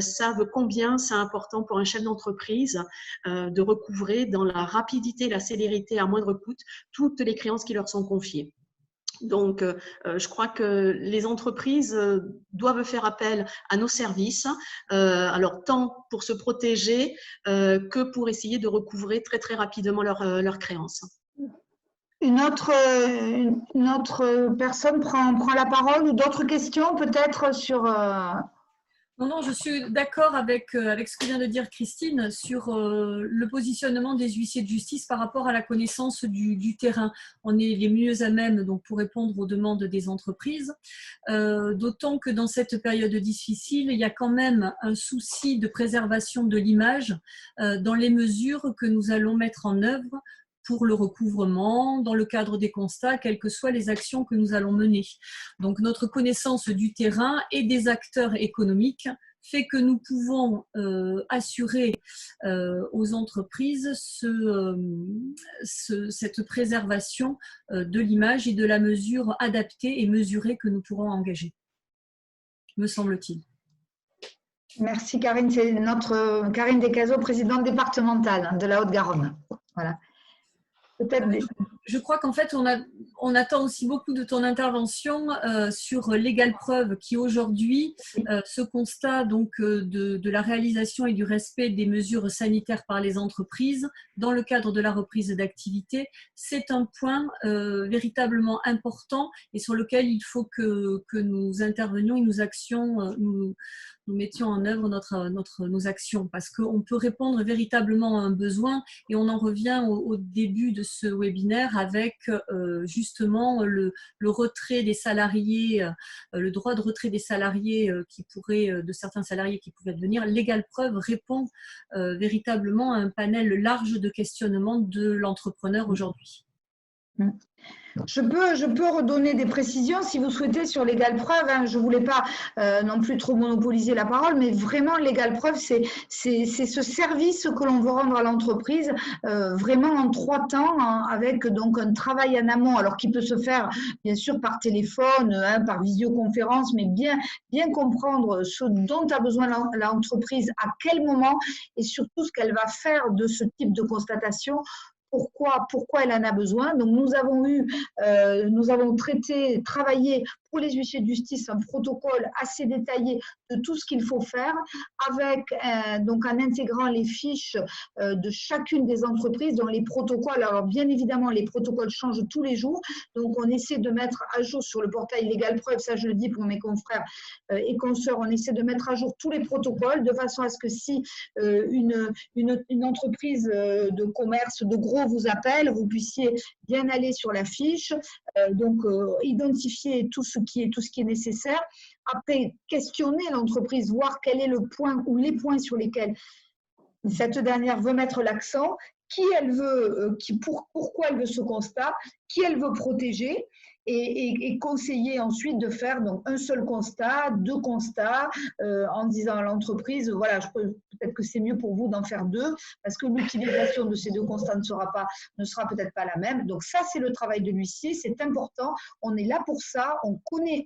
[SPEAKER 5] savent combien c'est important pour un chef d'entreprise de recouvrer dans la rapidité, la célérité à moindre coût toutes les créances qui leur sont confiées. Donc, je crois que les entreprises doivent faire appel à nos services, alors tant pour se protéger que pour essayer de recouvrer très très rapidement leurs créances.
[SPEAKER 1] Une autre personne prend la parole ou d'autres questions peut-être sur…
[SPEAKER 6] Non, je suis d'accord avec ce que vient de dire Christine sur le positionnement des huissiers de justice par rapport à la connaissance du terrain. On est les mieux à même donc, pour répondre aux demandes des entreprises, d'autant que dans cette période difficile, il y a quand même un souci de préservation de l'image dans les mesures que nous allons mettre en œuvre pour le recouvrement, dans le cadre des constats, quelles que soient les actions que nous allons mener. Donc notre connaissance du terrain et des acteurs économiques fait que nous pouvons assurer aux entreprises cette préservation de l'image et de la mesure adaptée et mesurée que nous pourrons engager, me semble-t-il.
[SPEAKER 1] Merci Karine, c'est notre Karine Descazeaux, présidente départementale de la Haute-Garonne. Voilà.
[SPEAKER 6] Je crois qu'en fait, on attend aussi beaucoup de ton intervention sur l'égale preuve qui aujourd'hui, ce constat donc, de la réalisation et du respect des mesures sanitaires par les entreprises dans le cadre de la reprise d'activité, c'est un point véritablement important et sur lequel il faut que nous intervenions et nous mettions en œuvre nos actions parce qu'on peut répondre véritablement à un besoin et on en revient au début de ce webinaire avec justement le retrait des salariés, le droit de retrait des salariés de certains salariés qui pourraient devenir. L'égale preuve répond véritablement à un panel large de questionnements de l'entrepreneur aujourd'hui.
[SPEAKER 1] Je peux redonner des précisions si vous souhaitez sur l'égale preuve. Hein. Je ne voulais pas non plus trop monopoliser la parole, mais vraiment l'égale preuve, c'est ce service que l'on veut rendre à l'entreprise vraiment en 3 temps, hein, avec donc un travail en amont, alors qui peut se faire bien sûr par téléphone, hein, par visioconférence, mais bien comprendre ce dont a besoin l'entreprise, à quel moment et surtout ce qu'elle va faire de ce type de constatation. Pourquoi elle en a besoin. Donc, nous avons travaillé pour les huissiers de justice un protocole assez détaillé de tout ce qu'il faut faire, avec donc en intégrant les fiches de chacune des entreprises dans les protocoles. Alors, bien évidemment, les protocoles changent tous les jours. Donc, on essaie de mettre à jour sur le portail L'Égale Preuve, ça je le dis pour mes confrères et consoeurs, on essaie de mettre à jour tous les protocoles de façon à ce que si une entreprise de commerce, de gros vous appelle, vous puissiez bien aller sur la fiche, identifier tout ce qui est nécessaire. Après, questionner l'entreprise, voir quel est le point ou les points sur lesquels cette dernière veut mettre l'accent, qui elle veut, pourquoi elle veut ce constat, qui elle veut protéger. Et conseiller ensuite de faire donc un seul constat, 2 constats, en disant à l'entreprise, voilà, peut-être que c'est mieux pour vous d'en faire 2, parce que l'utilisation de ces 2 constats ne sera peut-être pas la même. Donc ça, c'est le travail de l'huissier, c'est important. On est là pour ça, on connaît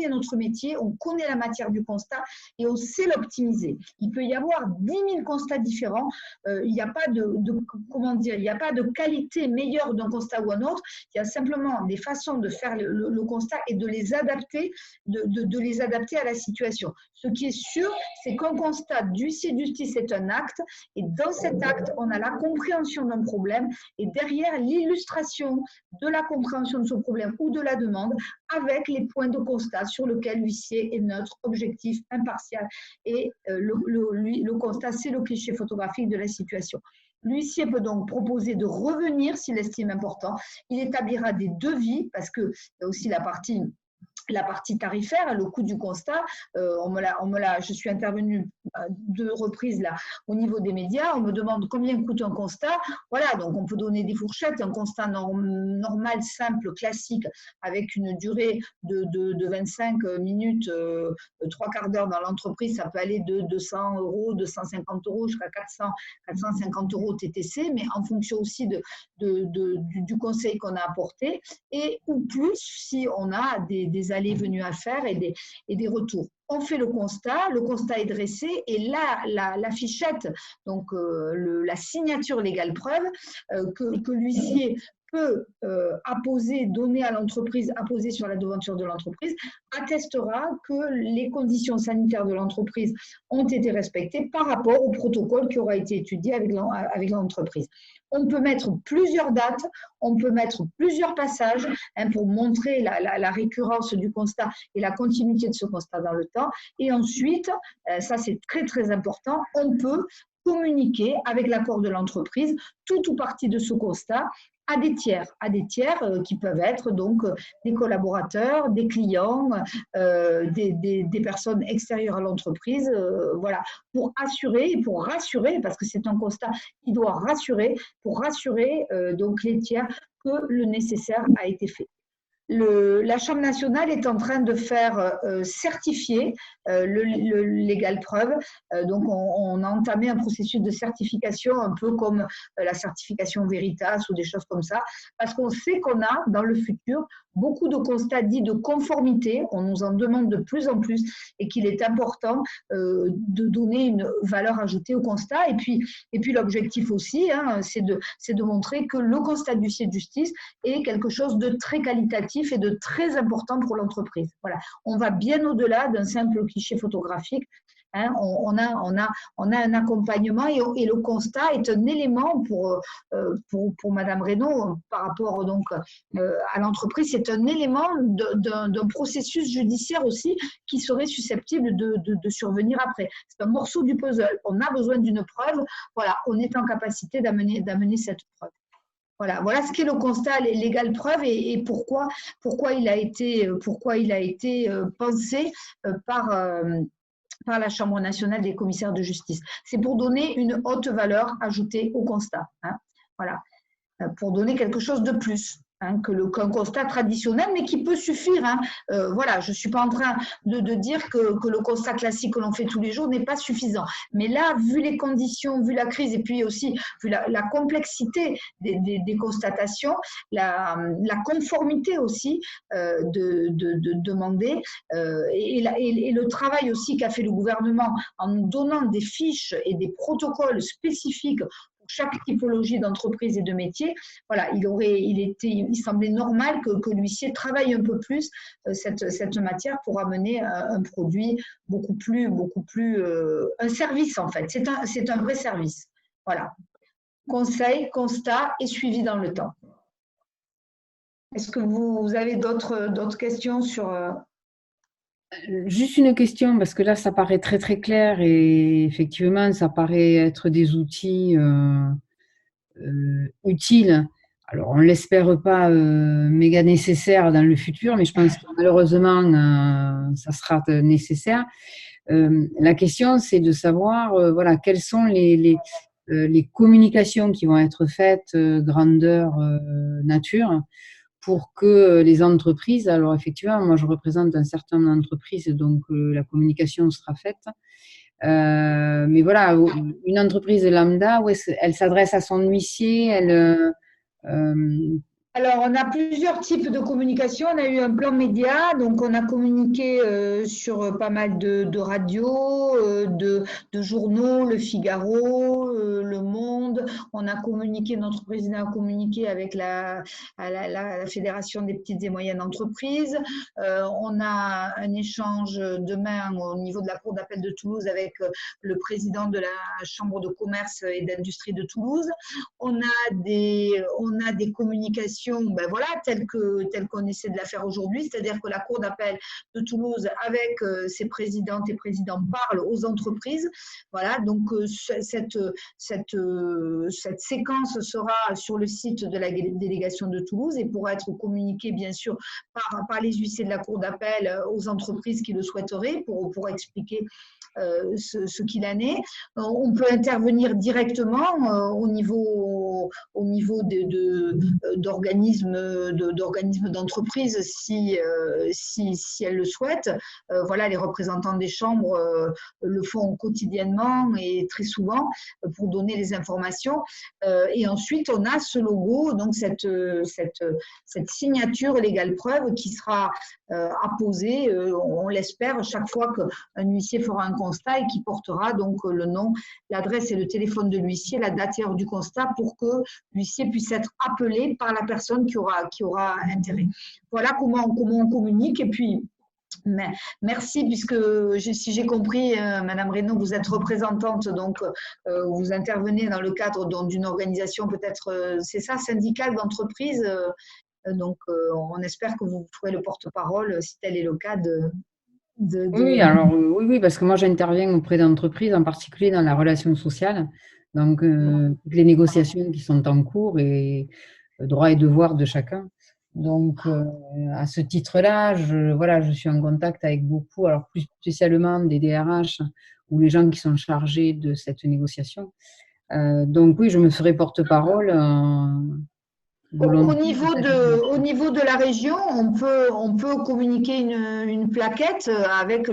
[SPEAKER 1] notre métier, on connaît la matière du constat et on sait l'optimiser. Il peut y avoir 10 000 constats différents. Il n'y a pas il n'y a pas de qualité meilleure d'un constat ou un autre. Il y a simplement des façons de faire faire le constat et de les adapter, de les adapter à la situation. Ce qui est sûr, c'est qu'un constat d'huissier de justice est un acte, et dans cet acte, on a la compréhension d'un problème, et derrière l'illustration de la compréhension de ce problème ou de la demande, avec les points de constat sur lesquels l'huissier est neutre, objectif, impartial, et le constat, c'est le cliché photographique de la situation. L'huissier peut donc proposer de revenir s'il estime important. Il établira des devis, parce qu'il y a aussi la partie tarifaire, le coût du constat. Je suis intervenue 2 reprises là au niveau des médias. On me demande combien coûte un constat. Voilà, donc on peut donner des fourchettes. Un constat normal, simple, classique, avec une durée de 25 minutes, 3 quarts d'heure dans l'entreprise, ça peut aller de 200 €, 250 € jusqu'à 400, 450 € TTC, mais en fonction aussi du conseil qu'on a apporté, et ou plus si on a des allées-venues à faire et des retours. On fait le constat est dressé, et là, la fichette, donc la signature légale preuve que l'huissier peut apposer, donner à l'entreprise, apposer sur la devanture de l'entreprise, attestera que les conditions sanitaires de l'entreprise ont été respectées par rapport au protocole qui aura été étudié avec l'entreprise. On peut mettre plusieurs dates, on peut mettre plusieurs passages pour montrer la récurrence du constat et la continuité de ce constat dans le temps. Et ensuite, ça c'est très très important, on peut communiquer avec l'accord de l'entreprise tout ou partie de ce constat à des tiers qui peuvent être donc des collaborateurs, des clients, des personnes extérieures à l'entreprise, voilà, pour assurer et pour rassurer, parce que c'est un constat qui doit rassurer, pour rassurer donc les tiers que le nécessaire a été fait. La Chambre nationale est en train de faire certifier le légal preuve. Donc, on a entamé un processus de certification, un peu comme la certification Veritas ou des choses comme ça, parce qu'on sait qu'on a dans le futur beaucoup de constats dits de conformité. On nous en demande de plus en plus, et qu'il est important de donner une valeur ajoutée au constat. Et puis l'objectif aussi, c'est de montrer que le constat d'huissier de justice est quelque chose de très qualitatif et de très important pour l'entreprise. Voilà. On va bien au-delà d'un simple cliché photographique. On a un accompagnement, et le constat est un élément pour Madame Reynaud par rapport donc à l'entreprise. C'est un élément d'un processus judiciaire aussi qui serait susceptible de survenir après. C'est un morceau du puzzle. On a besoin d'une preuve. Voilà, on est en capacité d'amener cette preuve. Voilà ce qu'est le constat légal preuve, et pourquoi il a été pensé par la Chambre nationale des commissaires de justice. C'est pour donner une haute valeur ajoutée au constat. Voilà, pour donner quelque chose de plus qu'un constat traditionnel, mais qui peut suffire. Voilà, je ne suis pas en train de dire que le constat classique que l'on fait tous les jours n'est pas suffisant. Mais là, vu les conditions, vu la crise, et puis aussi vu la complexité des constatations, la conformité aussi de demander, et le travail aussi qu'a fait le gouvernement en nous donnant des fiches et des protocoles spécifiques pour chaque typologie d'entreprise et de métier. Voilà, il semblait normal que l'huissier travaille un peu plus cette matière pour amener un produit beaucoup plus un service en fait. C'est un vrai service. Voilà. Conseil, constat et suivi dans le temps. Est-ce que vous avez d'autres questions sur…
[SPEAKER 3] Juste une question, parce que là, ça paraît très très clair, et effectivement, ça paraît être des outils utiles. Alors, on ne l'espère pas méga nécessaire dans le futur, mais je pense que malheureusement, ça sera nécessaire. La question, c'est de savoir voilà, quelles sont les communications qui vont être faites grandeur nature, pour que les entreprises, alors effectivement, moi je représente un certain nombre d'entreprises, donc la communication sera faite. Mais voilà, une entreprise lambda, elle s'adresse à son huissier,
[SPEAKER 1] Alors, on a plusieurs types de communication. On a eu un plan média, donc on a communiqué sur pas mal de radios, de journaux, Le Figaro, Le Monde. On a communiqué, notre président a communiqué avec la Fédération des petites et moyennes entreprises. On a un échange demain au niveau de la Cour d'appel de Toulouse avec le président de la Chambre de commerce et d'industrie de Toulouse. On a des communications voilà, telle qu'on essaie de la faire aujourd'hui, c'est-à-dire que la Cour d'appel de Toulouse, avec ses présidentes et présidents, parle aux entreprises. Voilà, donc cette séquence sera sur le site de la délégation de Toulouse et pourra être communiquée, bien sûr, par les huissiers de la Cour d'appel aux entreprises qui le souhaiteraient pour expliquer ce qu'il en est. On peut intervenir directement au niveau d'organismes d'entreprise si elles le souhaitent. Voilà, les représentants des chambres le font quotidiennement et très souvent pour donner les informations. Et ensuite, on a ce logo, donc cette signature légale preuve qui sera apposée, on l'espère, chaque fois qu'un huissier fera un constat et qui portera donc le nom, l'adresse et le téléphone de l'huissier, la date et heure du constat pour que l'huissier puisse être appelé par la personne qui aura intérêt. Voilà comment on communique. Et puis, merci, puisque si j'ai compris, Madame Reynaud, vous êtes représentante, donc vous intervenez dans le cadre d'une organisation peut-être, c'est ça, syndicale d'entreprise. Donc, on espère que vous ferez le porte-parole, si tel est le cas,
[SPEAKER 3] Oui, alors oui, parce que moi j'interviens auprès d'entreprises, en particulier dans la relation sociale, donc toutes les négociations qui sont en cours et droits et devoirs de chacun. Donc à ce titre-là, je suis en contact avec beaucoup, alors plus spécialement des DRH ou les gens qui sont chargés de cette négociation. Donc oui, je me ferai porte-parole.
[SPEAKER 1] Au niveau de la région, on peut communiquer une plaquette avec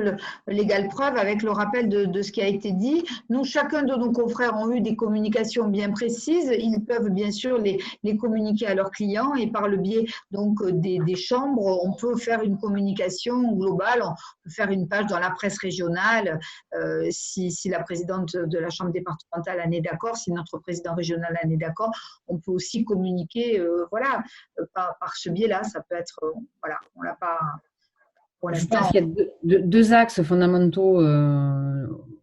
[SPEAKER 1] l'égal preuve, avec le rappel de ce qui a été dit. Nous, chacun de nos confrères ont eu des communications bien précises. Ils peuvent bien sûr les communiquer à leurs clients et par le biais donc des chambres, on peut faire une communication globale. On peut faire une page dans la presse régionale si la présidente de la chambre départementale en est d'accord, si notre président régional en est d'accord. On peut aussi communiquer voilà, par ce biais-là, ça peut être, voilà, on l'a pas pour l'instant.
[SPEAKER 3] Je pense qu'il y a deux axes fondamentaux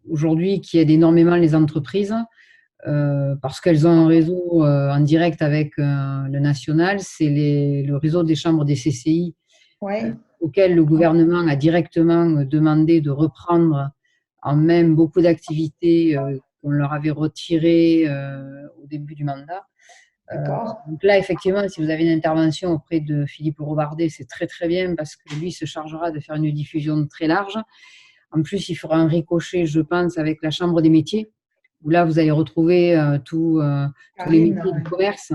[SPEAKER 3] aujourd'hui qui aident énormément les entreprises parce qu'elles ont un réseau en direct avec le national, c'est le réseau des chambres des CCI auquel le gouvernement a directement demandé de reprendre en même beaucoup d'activités qu'on leur avait retirées au début du mandat. Donc là, effectivement, si vous avez une intervention auprès de Philippe Robardet, c'est très très bien parce que lui se chargera de faire une diffusion très large. En plus, il fera un ricochet, je pense, avec la Chambre des métiers, où là, vous allez retrouver tous les métiers du commerce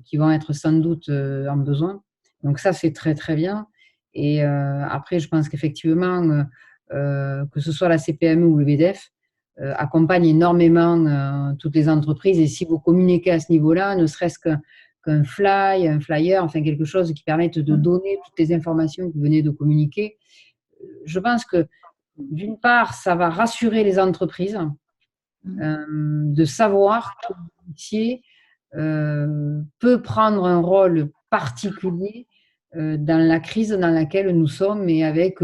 [SPEAKER 3] qui vont être sans doute en besoin. Donc ça, c'est très très bien. Et après, je pense qu'effectivement, que ce soit la CPME ou le BDF, accompagne énormément toutes les entreprises et si vous communiquez à ce niveau-là, ne serait-ce qu'un flyer, enfin quelque chose qui permette de donner toutes les informations que vous venez de communiquer, je pense que d'une part, ça va rassurer les entreprises de savoir que le métier peut prendre un rôle particulier dans la crise dans laquelle nous sommes et avec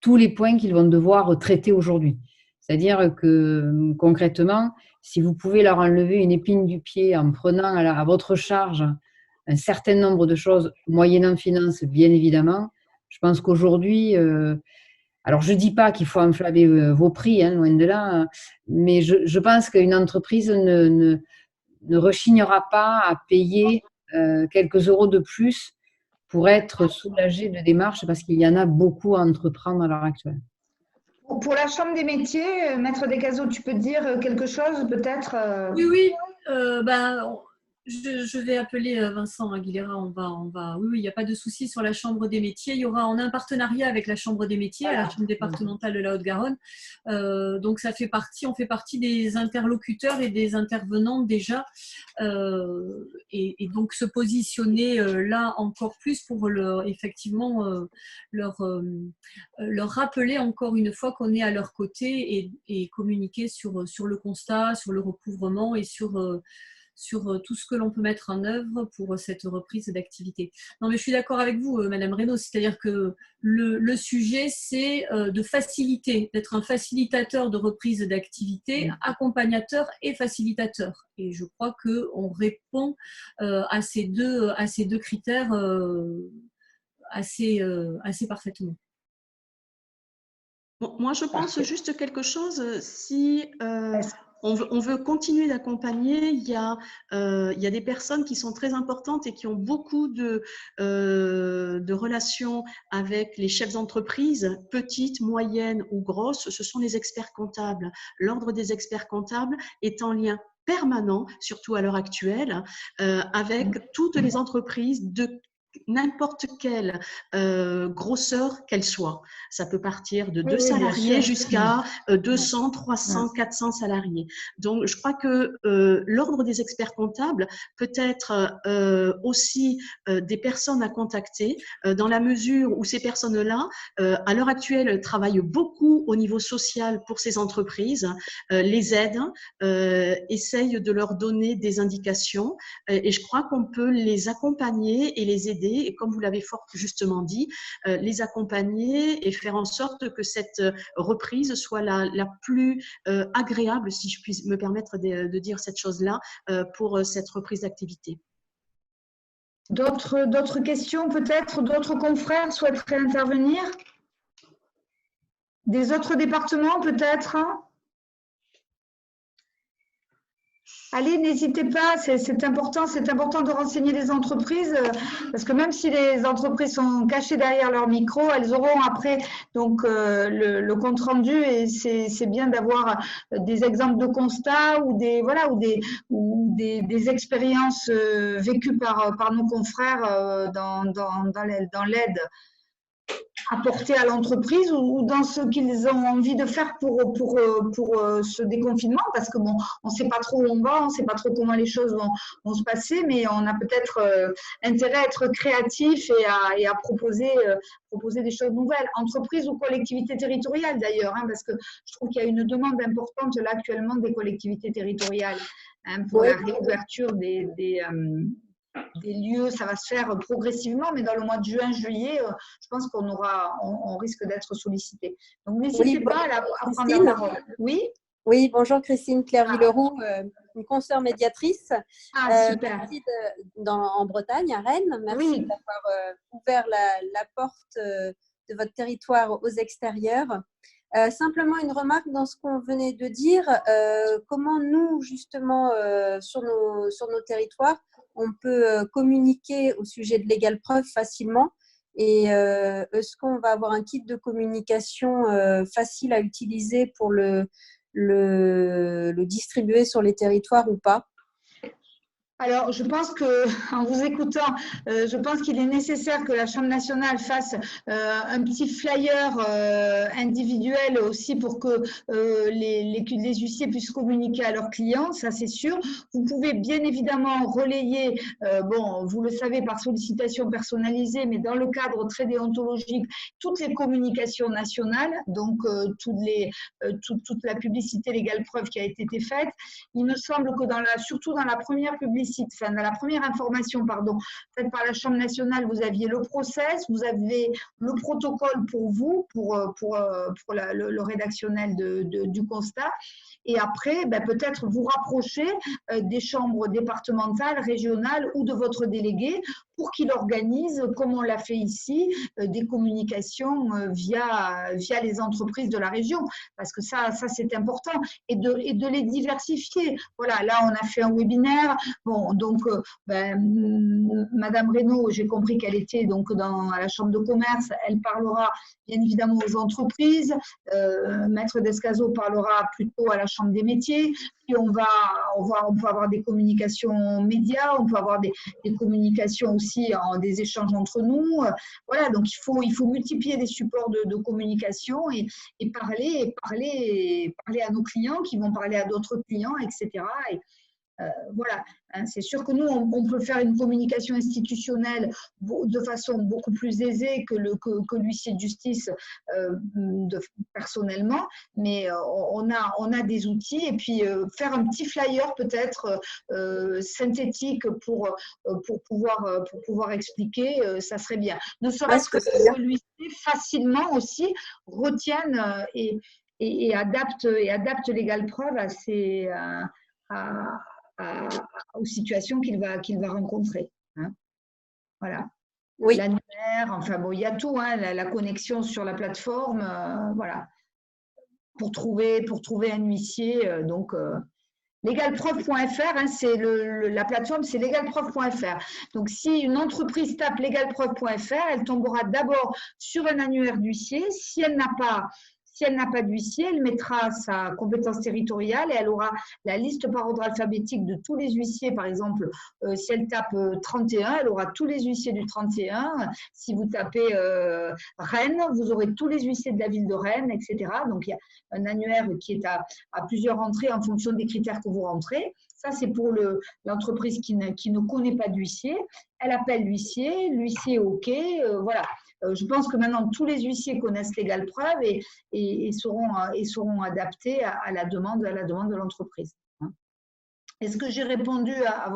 [SPEAKER 3] tous les points qu'ils vont devoir traiter aujourd'hui. C'est-à-dire que concrètement, si vous pouvez leur enlever une épine du pied en prenant à votre charge un certain nombre de choses, moyennant finance, bien évidemment, je pense qu'aujourd'hui, alors je ne dis pas qu'il faut enflammer vos prix, hein, loin de là, mais je pense qu'une entreprise ne rechignera pas à payer quelques euros de plus pour être soulagé de démarches parce qu'il y en a beaucoup à entreprendre à l'heure actuelle.
[SPEAKER 1] Pour la Chambre des métiers, Maître Descazeaux, tu peux dire quelque chose peut-être
[SPEAKER 6] Oui. Je vais appeler Vincent Aguilera. Oui, il n'y a pas de souci sur la Chambre des métiers. On a un partenariat avec la Chambre des métiers, à la Chambre départementale de la Haute-Garonne. Donc, on fait partie des interlocuteurs et des intervenants déjà. Et donc, se positionner là encore plus pour effectivement leur rappeler encore une fois qu'on est à leur côté et communiquer sur le constat, sur le recouvrement et sur tout ce que l'on peut mettre en œuvre pour cette reprise d'activité. Non, mais je suis d'accord avec vous, Madame Reynaud, c'est-à-dire que le sujet, c'est de faciliter, d'être un facilitateur de reprise d'activité, accompagnateur et facilitateur. Et je crois qu'on répond à ces deux critères assez parfaitement.
[SPEAKER 5] Bon, moi, je pense juste quelque chose. Si on veut continuer d'accompagner, il y a des personnes qui sont très importantes et qui ont beaucoup de relations avec les chefs d'entreprise, petites, moyennes ou grosses. Ce sont les experts comptables. L'ordre des experts comptables est en lien permanent, surtout à l'heure actuelle, avec toutes les entreprises de n'importe quelle grosseur qu'elle soit. Ça peut partir de 2 salariés jusqu'à 200, 300, 400 salariés. Donc, je crois que l'ordre des experts comptables peut être aussi des personnes à contacter dans la mesure où ces personnes-là, à l'heure actuelle, travaillent beaucoup au niveau social pour ces entreprises, les aident, essayent de leur donner des indications et je crois qu'on peut les accompagner et les aider et comme vous l'avez fort justement dit, les accompagner et faire en sorte que cette reprise soit la plus agréable, si je puis me permettre de dire cette chose-là, pour cette reprise d'activité.
[SPEAKER 1] D'autres questions peut-être? D'autres confrères souhaiteraient intervenir? Des autres départements peut-être? Allez, n'hésitez pas, c'est important de renseigner les entreprises parce que même si les entreprises sont cachées derrière leur micro, elles auront après donc le compte rendu et c'est bien d'avoir des exemples de constats ou des expériences vécues par nos confrères dans l'aide apporter à l'entreprise ou dans ce qu'ils ont envie de faire pour ce déconfinement parce que bon, on ne sait pas trop où on va, on ne sait pas trop comment les choses vont se passer, mais on a peut-être intérêt à être créatif et à proposer des choses nouvelles, entreprises ou collectivités territoriales d'ailleurs, hein, parce que je trouve qu'il y a une demande importante là actuellement des collectivités territoriales pour la réouverture des lieux, ça va se faire progressivement, mais dans le mois de juin, juillet, je pense on risque d'être sollicité. Donc, n'hésitez pas à prendre la parole. Oui.
[SPEAKER 7] Oui, bonjour Christine, Claire Villeroux, une consoeur médiatrice.
[SPEAKER 1] Super.
[SPEAKER 7] En Bretagne, à Rennes. Merci d'avoir ouvert la porte de votre territoire aux extérieurs. Simplement une remarque dans ce qu'on venait de dire, comment nous, justement, sur nos territoires, on peut communiquer au sujet de Légal Preuve facilement et est-ce qu'on va avoir un kit de communication facile à utiliser pour le distribuer sur les territoires ou pas?
[SPEAKER 1] Alors, je pense qu'en vous écoutant, je pense qu'il est nécessaire que la Chambre nationale fasse un petit flyer individuel aussi pour que les huissiers puissent communiquer à leurs clients, ça c'est sûr. Vous pouvez bien évidemment relayer, vous le savez, par sollicitation personnalisée, mais dans le cadre très déontologique, toutes les communications nationales, donc toute la publicité Légal Preuve qui a été faite. Il me semble que surtout dans la première publicité, dans la première information faite par la Chambre nationale, vous aviez le process, vous avez le protocole pour vous, pour le rédactionnel du constat. Et après, peut-être vous rapprocher des chambres départementales, régionales ou de votre délégué pour qu'il organise, comme on l'a fait ici, des communications via les entreprises de la région. Parce que ça c'est important. Et de les diversifier. Voilà, là, on a fait un webinaire. Bon, Bon, donc, Madame Reynaud, j'ai compris qu'elle était donc à la Chambre de commerce. Elle parlera bien évidemment aux entreprises. Maître Descazeaux parlera plutôt à la Chambre des métiers. Puis on peut avoir des communications médias, on peut avoir des communications aussi, des échanges entre nous. Voilà, donc il faut multiplier les supports de communication et parler à nos clients qui vont parler à d'autres clients, etc. Voilà, c'est sûr que nous, on peut faire une communication institutionnelle de façon beaucoup plus aisée que l'huissier de justice personnellement, mais on a des outils, et puis faire un petit flyer peut-être synthétique pour pouvoir expliquer, ça serait bien. Ne serait-ce que l'huissier facilement aussi retienne et adapte Légalpreuve aux situations qu'il va rencontrer. Hein. Voilà.
[SPEAKER 7] Oui.
[SPEAKER 1] L'annuaire, enfin bon, il y a tout, hein, la connexion sur la plateforme, voilà. Pour trouver un huissier, donc Légalpreuve.fr, hein, c'est la plateforme, c'est légalpreuve.fr. Donc, si une entreprise tape légalpreuve.fr, elle tombera d'abord sur un annuaire d'huissier. Si elle n'a pas d'huissier, elle mettra sa compétence territoriale et elle aura la liste par ordre alphabétique de tous les huissiers. Par exemple, si elle tape 31, elle aura tous les huissiers du 31. Si vous tapez Rennes, vous aurez tous les huissiers de la ville de Rennes, etc. Donc, il y a un annuaire qui est à plusieurs entrées en fonction des critères que vous rentrez. Ça, c'est pour l'entreprise qui ne connaît pas d'huissier. Elle appelle l'huissier est OK. Voilà. Je pense que maintenant, tous les huissiers connaissent Légalpreuve et seront adaptés à la demande de l'entreprise. Est-ce que j'ai répondu à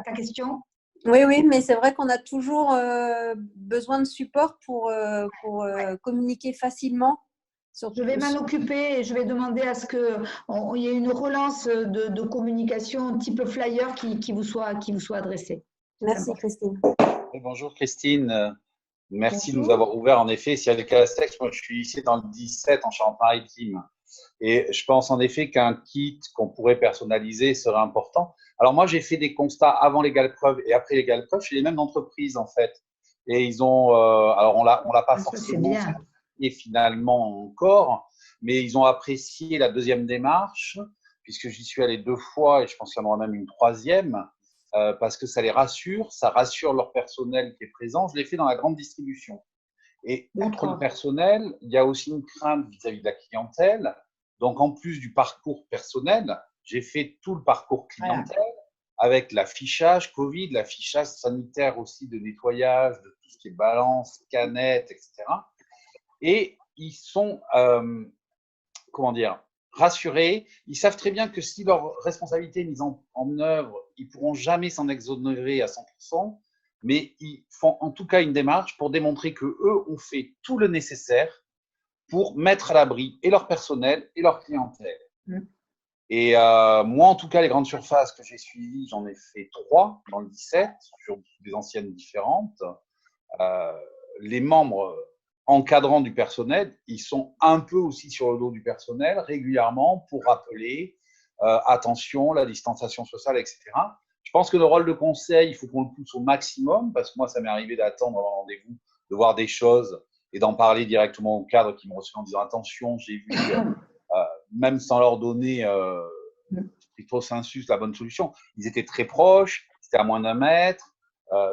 [SPEAKER 1] ta question ?
[SPEAKER 7] Oui, mais c'est vrai qu'on a toujours besoin de support pour communiquer facilement.
[SPEAKER 1] Je vais m'en occuper et je vais demander à ce qu'il y ait une relance de communication type flyer qui vous soit adressée.
[SPEAKER 7] Merci Christine.
[SPEAKER 8] Bonjour Christine. Merci de nous avoir ouvert. En effet, si avec Castex, moi je suis ici dans le 17 en Charente-Maritime. Et je pense en effet qu'un kit qu'on pourrait personnaliser serait important. Alors moi, j'ai fait des constats avant Légalpreuve et après Légalpreuve chez les mêmes entreprises en fait. Et ils ont, alors on l'a pas forcément et finalement encore, mais ils ont apprécié la deuxième démarche puisque j'y suis allé 2 fois et je pense qu'il y en aura même une 3e. Parce que ça les rassure, ça rassure leur personnel qui est présent. Je l'ai fait dans la grande distribution. Et outre le personnel, il y a aussi une crainte vis-à-vis de la clientèle. Donc, en plus du parcours personnel, j'ai fait tout le parcours clientèle avec l'affichage Covid, l'affichage sanitaire aussi de nettoyage, de tout ce qui est balance, canettes, etc. Et ils sont, rassurés. Ils savent très bien que si leur responsabilité est mise en œuvre, ils ne pourront jamais s'en exonérer à 100%, mais ils font en tout cas une démarche pour démontrer qu'eux ont fait tout le nécessaire pour mettre à l'abri et leur personnel et leur clientèle. Et moi, en tout cas, les grandes surfaces que j'ai suivies, j'en ai fait 3 dans le 17, sur des anciennes différentes. Les membres encadrants du personnel, ils sont un peu aussi sur le dos du personnel régulièrement pour rappeler attention, la distanciation sociale, etc. Je pense que le rôle de conseil, il faut qu'on le pousse au maximum parce que moi, ça m'est arrivé d'attendre un rendez-vous, de voir des choses et d'en parler directement au cadre qui me reçoit en disant attention, j'ai vu, même sans leur donner plutôt sensus la bonne solution, ils étaient très proches, c'était à moins d'1 mètre,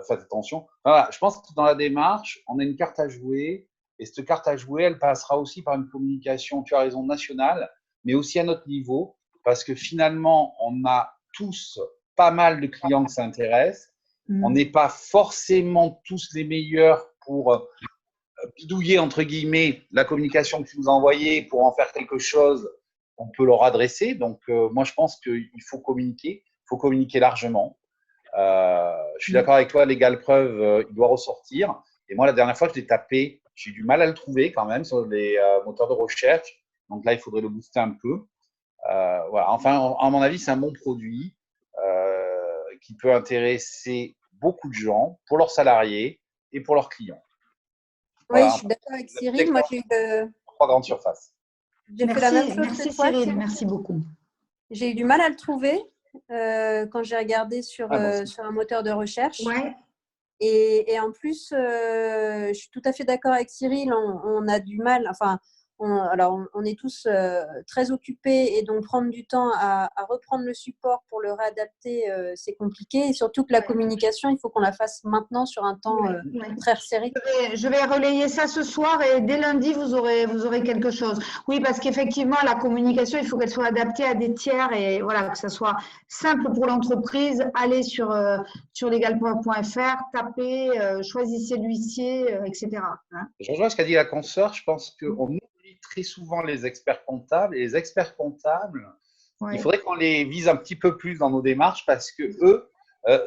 [SPEAKER 8] faites attention. Voilà, je pense que dans la démarche, on a une carte à jouer. Et cette carte à jouer, elle passera aussi par une communication, tu as raison, nationale, mais aussi à notre niveau, parce que finalement, on a tous pas mal de clients qui s'intéressent. On n'est pas forcément tous les meilleurs pour bidouiller, entre guillemets, la communication que tu nous as envoyée pour en faire quelque chose qu'on peut leur adresser. Donc, moi, je pense qu'il faut communiquer largement. Je suis d'accord avec toi, Légalpreuve, il doit ressortir. Et moi, la dernière fois que je l'ai tapé, j'ai eu du mal à le trouver quand même sur les moteurs de recherche. Donc là, il faudrait le booster un peu. Voilà. Enfin, à mon avis, c'est un bon produit qui peut intéresser beaucoup de gens pour leurs salariés et pour leurs clients.
[SPEAKER 7] Oui, voilà. Je suis d'accord avec Cyril. Moi, j'ai eu
[SPEAKER 8] 3 grandes surfaces.
[SPEAKER 7] J'ai fait la même chose
[SPEAKER 1] merci Cyril, merci beaucoup.
[SPEAKER 7] J'ai eu du mal à le trouver. quand j'ai regardé sur un moteur de recherche.
[SPEAKER 1] Ouais.
[SPEAKER 7] Et en plus, je suis tout à fait d'accord avec Cyril, on a du mal, enfin, on est tous très occupés et donc prendre du temps à reprendre le support pour le réadapter, c'est compliqué. Et surtout que la communication, il faut qu'on la fasse maintenant sur un temps très resserré.
[SPEAKER 1] Je vais relayer ça ce soir et dès lundi, vous aurez quelque chose. Oui, parce qu'effectivement, la communication, il faut qu'elle soit adaptée à des tiers et voilà, que ça soit simple pour l'entreprise. Allez sur legalpreuve.fr, tapez, choisissez l'huissier, etc. Hein.
[SPEAKER 8] Je rejoins ce qu'a dit la consoeur. Je pense qu'on oublie très souvent les experts comptables. Et les experts comptables, il faudrait qu'on les vise un petit peu plus dans nos démarches parce que eux,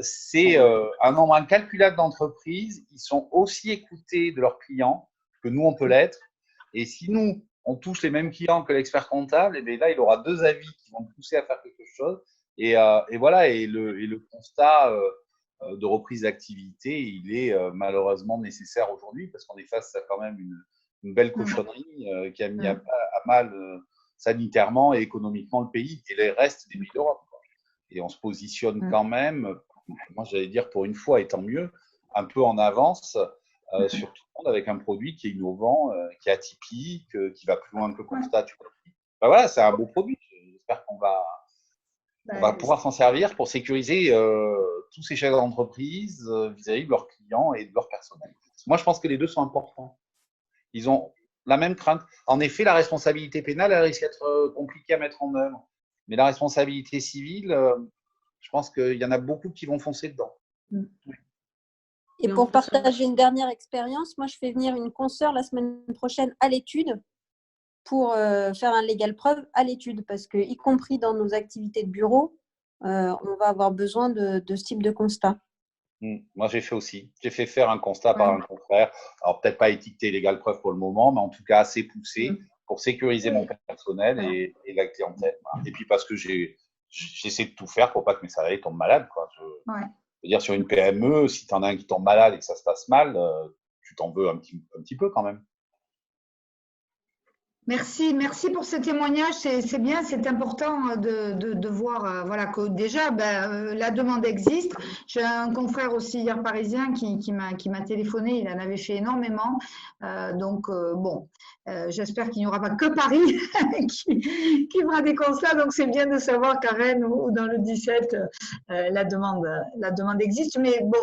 [SPEAKER 8] c'est un nombre incalculable d'entreprises. Ils sont aussi écoutés de leurs clients que nous, on peut l'être. Et si nous, on touche les mêmes clients que l'expert comptable, et bien là, il aura deux avis qui vont le pousser à faire quelque chose. Et voilà, et le constat de reprise d'activité, il est malheureusement nécessaire aujourd'hui parce qu'on est face à quand même une belle cochonnerie qui a mis à mal sanitairement et économiquement le pays et les restes des pays d'Europe. Et on se positionne quand même, moi j'allais dire pour une fois, et tant mieux, un peu en avance sur tout le monde avec un produit qui est innovant, qui est atypique, qui va plus loin que le constat. Ben voilà, c'est un beau produit. J'espère qu'on va pouvoir s'en servir pour sécuriser tous ces chefs d'entreprise vis-à-vis de leurs clients et de leur personnel. Moi, je pense que les deux sont importants. Ils ont la même crainte. En effet, la responsabilité pénale, elle risque d'être compliquée à mettre en œuvre. Mais la responsabilité civile, je pense qu'il y en a beaucoup qui vont foncer dedans.
[SPEAKER 7] Et pour partager une dernière expérience, moi, je fais venir une consoeur la semaine prochaine à l'étude pour faire un légal preuve à l'étude parce que, y compris dans nos activités de bureau, on va avoir besoin de ce type de constat.
[SPEAKER 8] Moi, j'ai fait aussi. J'ai fait faire un constat par un confrère. Alors, peut-être pas étiqueté légal preuve pour le moment, mais en tout cas assez poussé pour sécuriser mon personnel et la clientèle. Et puis, parce que j'essaie de tout faire pour pas que mes salariés tombent malades. Quoi. Je veux dire, sur une PME, si tu en as un qui tombe malade et que ça se passe mal, tu t'en veux un petit peu quand même.
[SPEAKER 1] Merci pour ce témoignage. C'est bien, c'est important de voir voilà, que déjà la demande existe. J'ai un confrère aussi hier parisien qui m'a téléphoné, il en avait fait énormément. J'espère qu'il n'y aura pas que Paris qui fera des constats. Donc c'est bien de savoir qu'à Rennes ou dans le 17, la demande existe. Mais bon,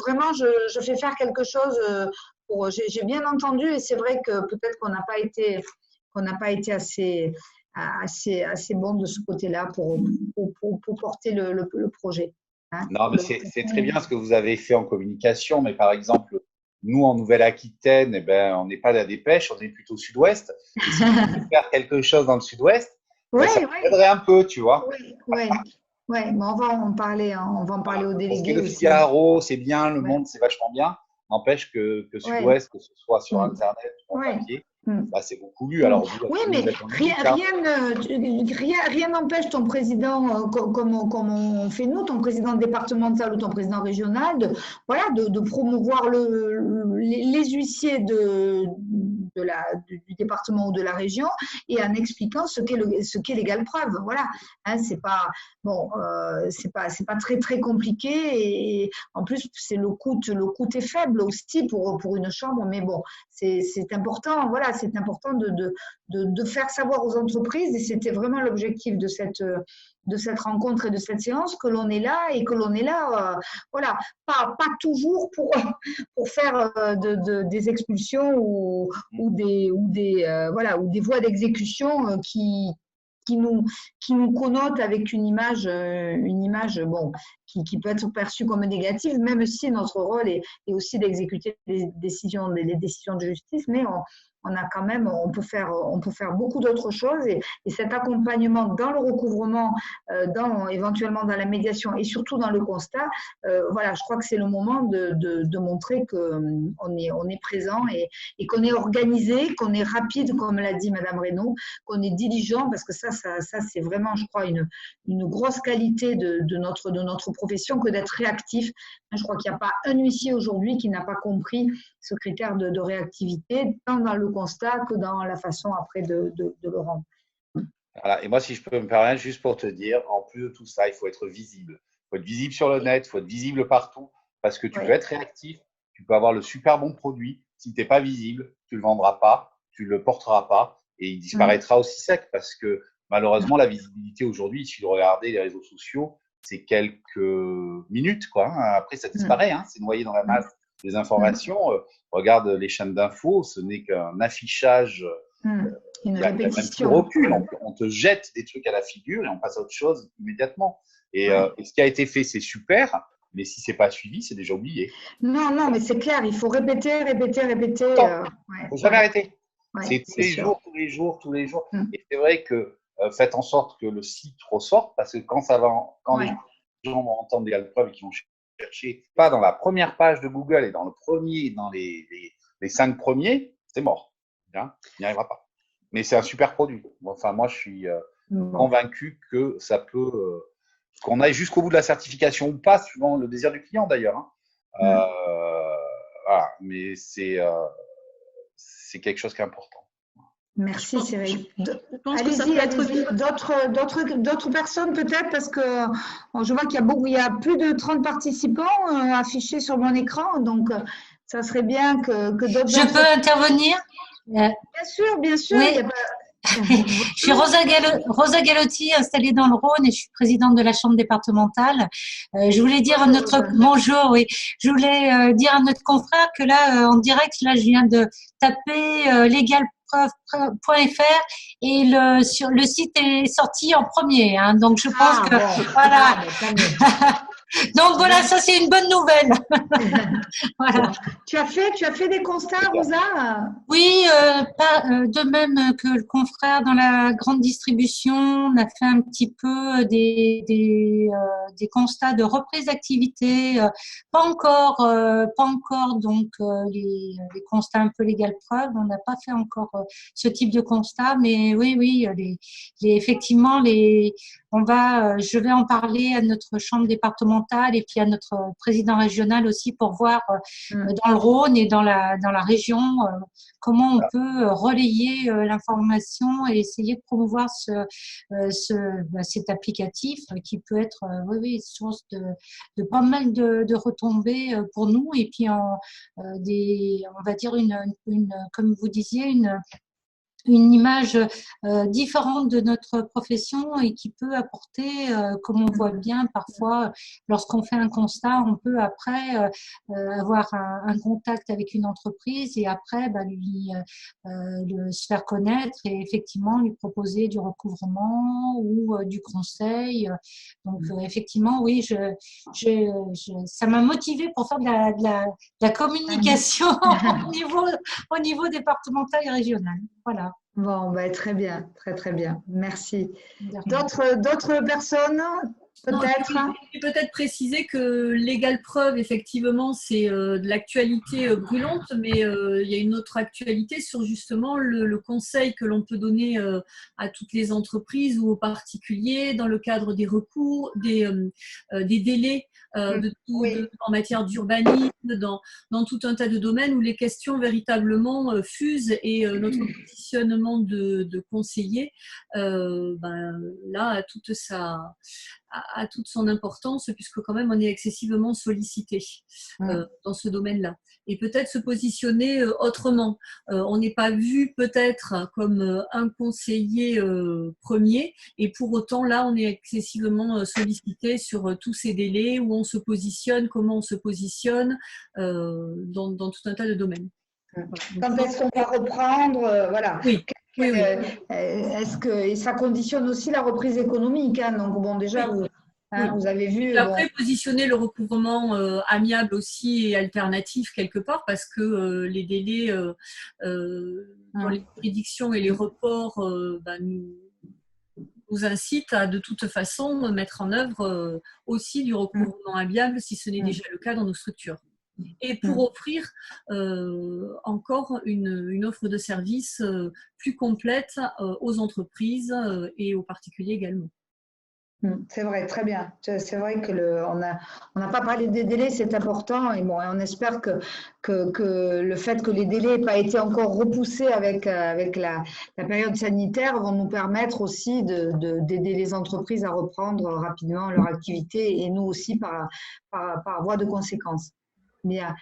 [SPEAKER 1] vraiment, je fais faire quelque chose. J'ai bien entendu et c'est vrai que peut-être qu'on n'a pas été assez bon de ce côté-là pour porter le projet. Hein.
[SPEAKER 8] Non, mais c'est très bien ce que vous avez fait en communication, mais par exemple, nous, en Nouvelle-Aquitaine, on n'est pas à la Dépêche, on est plutôt sud-ouest. Si on peut faire quelque chose dans le sud-ouest, ça aiderait un peu, tu vois.
[SPEAKER 1] Oui, mais on va en parler aux délégués.
[SPEAKER 8] Parce que le Figaro, c'est bien, Le Monde, c'est vachement bien. N'empêche que Sud-Ouest, que ce soit sur Internet ou en papier, c'est beaucoup lu. Alors,
[SPEAKER 1] oui, mais rien n'empêche ton président, comme on fait nous, ton président départemental ou ton président régional, de promouvoir les huissiers du département ou de la région et en expliquant ce qu'est légal preuve. Voilà, hein, c'est pas très très compliqué et en plus le coût est faible aussi pour une chambre, mais bon, c'est important. Voilà, c'est important de faire savoir aux entreprises et c'était vraiment l'objectif de cette rencontre et de cette séance que l'on est là et que l'on est là, pas toujours pour faire des expulsions ou des voies d'exécution qui nous connotent avec une image qui peut être perçue comme négative, même si notre rôle est aussi d'exécuter les décisions de justice, mais on peut faire beaucoup d'autres choses et cet accompagnement dans le recouvrement, éventuellement dans la médiation et surtout dans le constat, je crois que c'est le moment de montrer qu'on est présent et qu'on est organisé, qu'on est rapide, comme l'a dit Madame Reynaud, qu'on est diligent, parce que ça c'est vraiment, je crois, une grosse qualité de notre profession que d'être réactif. Je crois qu'il n'y a pas un huissier aujourd'hui qui n'a pas compris ce critère de réactivité, tant dans le constat que dans la façon après de le rendre.
[SPEAKER 8] Voilà. Et moi, si je peux me permettre, juste pour te dire, en plus de tout ça, il faut être visible. Il faut être visible sur le net, il faut être visible partout, parce que tu peux
[SPEAKER 1] Oui.
[SPEAKER 8] être réactif, tu peux avoir le super bon produit. Si tu n'es pas visible, tu ne le vendras pas, tu ne le porteras pas, et il disparaîtra aussi sec, parce que malheureusement, la visibilité aujourd'hui, il suffit de regarder les réseaux sociaux, c'est quelques minutes, quoi. Après, ça disparaît, c'est noyé dans la masse des informations. Regarde les chaînes d'infos, ce n'est qu'un affichage. Il
[SPEAKER 1] Une
[SPEAKER 8] n'y a même plus de
[SPEAKER 1] répétition.
[SPEAKER 8] recul. On te jette des trucs à la figure et on passe à autre chose immédiatement. Et ce qui a été fait, c'est super, mais si c'est pas suivi, c'est déjà oublié.
[SPEAKER 1] Non, non, mais c'est clair, il faut répéter, répéter, répéter.
[SPEAKER 8] Il ne faut jamais arrêter. C'est tous les
[SPEAKER 1] sûr.
[SPEAKER 8] jours, tous les jours, tous les jours. Et c'est vrai que faites en sorte que le site ressorte, parce que quand les gens vont entendre des preuves et qui vont chercher, pas dans la première page de Google et dans le premier, dans les 5 premiers, c'est mort. Il n'y arrivera pas. Mais c'est un super produit. Enfin, moi, je suis convaincu que ça peut, qu'on aille jusqu'au bout de la certification ou pas, suivant le désir du client d'ailleurs. Voilà. Mais c'est quelque chose qui est important.
[SPEAKER 1] Merci Cyril.
[SPEAKER 5] Allez-y,
[SPEAKER 1] d'autres personnes peut-être, parce que je vois qu'il y a plus de 30 participants affichés sur mon écran, donc ça serait bien que d'autres.
[SPEAKER 9] Je peux intervenir?
[SPEAKER 1] Bien sûr, bien sûr.
[SPEAKER 9] Oui. Je suis Rosa Galotti, installée dans le Rhône, et je suis présidente de la Chambre départementale. Je voulais dire à notre Je voulais dire à notre confrère que là, en direct, là, je viens de taper légalpreuve.fr et le site est sorti en premier. Donc je pense que voilà. Donc voilà, ça c'est une bonne nouvelle. Voilà.
[SPEAKER 1] Tu as fait des constats, Rosa?
[SPEAKER 9] Oui, de même que le confrère dans la grande distribution, on a fait un petit peu des constats de reprise d'activité. Pas encore donc les constats un peu légal preuve. On n'a pas fait encore ce type de constat, mais oui, effectivement je vais en parler à notre chambre départementale et puis à notre président régional aussi pour voir dans le Rhône et dans la région comment on peut relayer l'information et essayer de promouvoir cet applicatif qui peut être source de pas mal de retombées pour nous et puis on va dire comme vous disiez une image différente de notre profession et qui peut apporter, comme on voit bien parfois, lorsqu'on fait un constat, on peut après avoir un contact avec une entreprise et après se faire connaître et effectivement lui proposer du recouvrement ou du conseil. Donc effectivement, oui, ça m'a motivée pour faire de la communication au niveau départemental et régional. Voilà.
[SPEAKER 1] Bon, très bien, très bien. Merci. D'autres personnes, peut-être?
[SPEAKER 6] Je vais peut-être préciser que Légal Preuve, effectivement, c'est de l'actualité brûlante, mais il y a une autre actualité sur justement le conseil que l'on peut donner à toutes les entreprises ou aux particuliers dans le cadre des recours, des délais en matière d'urbanisme, dans tout un tas de domaines où les questions véritablement fusent et notre positionnement de conseiller là a toute son importance puisque quand même on est excessivement sollicité dans ce domaine-là. Et peut-être se positionner autrement. On n'est pas vu peut-être comme un conseiller premier et pour autant là on est excessivement sollicité sur tous ces délais, où on se positionne, comment on se positionne dans tout un tas de domaines.
[SPEAKER 1] Quand est-ce qu'on va reprendre voilà.
[SPEAKER 6] Oui. Oui.
[SPEAKER 1] Est-ce que ça conditionne aussi la reprise économique donc bon, déjà, vous avez vu…
[SPEAKER 6] Et après, positionner le recouvrement amiable aussi et alternatif quelque part, parce que les délais dans les juridictions et les reports nous incitent à de toute façon mettre en œuvre aussi du recouvrement amiable si ce n'est déjà le cas dans nos structures. Et pour offrir encore une offre de services plus complète aux entreprises et aux particuliers également.
[SPEAKER 1] C'est vrai, très bien. C'est vrai que on n'a pas parlé des délais, c'est important. Et bon, on espère que le fait que les délais n'aient pas été encore repoussés avec la période sanitaire vont nous permettre aussi d'aider les entreprises à reprendre rapidement leur activité et nous aussi par voie de conséquence. Bien.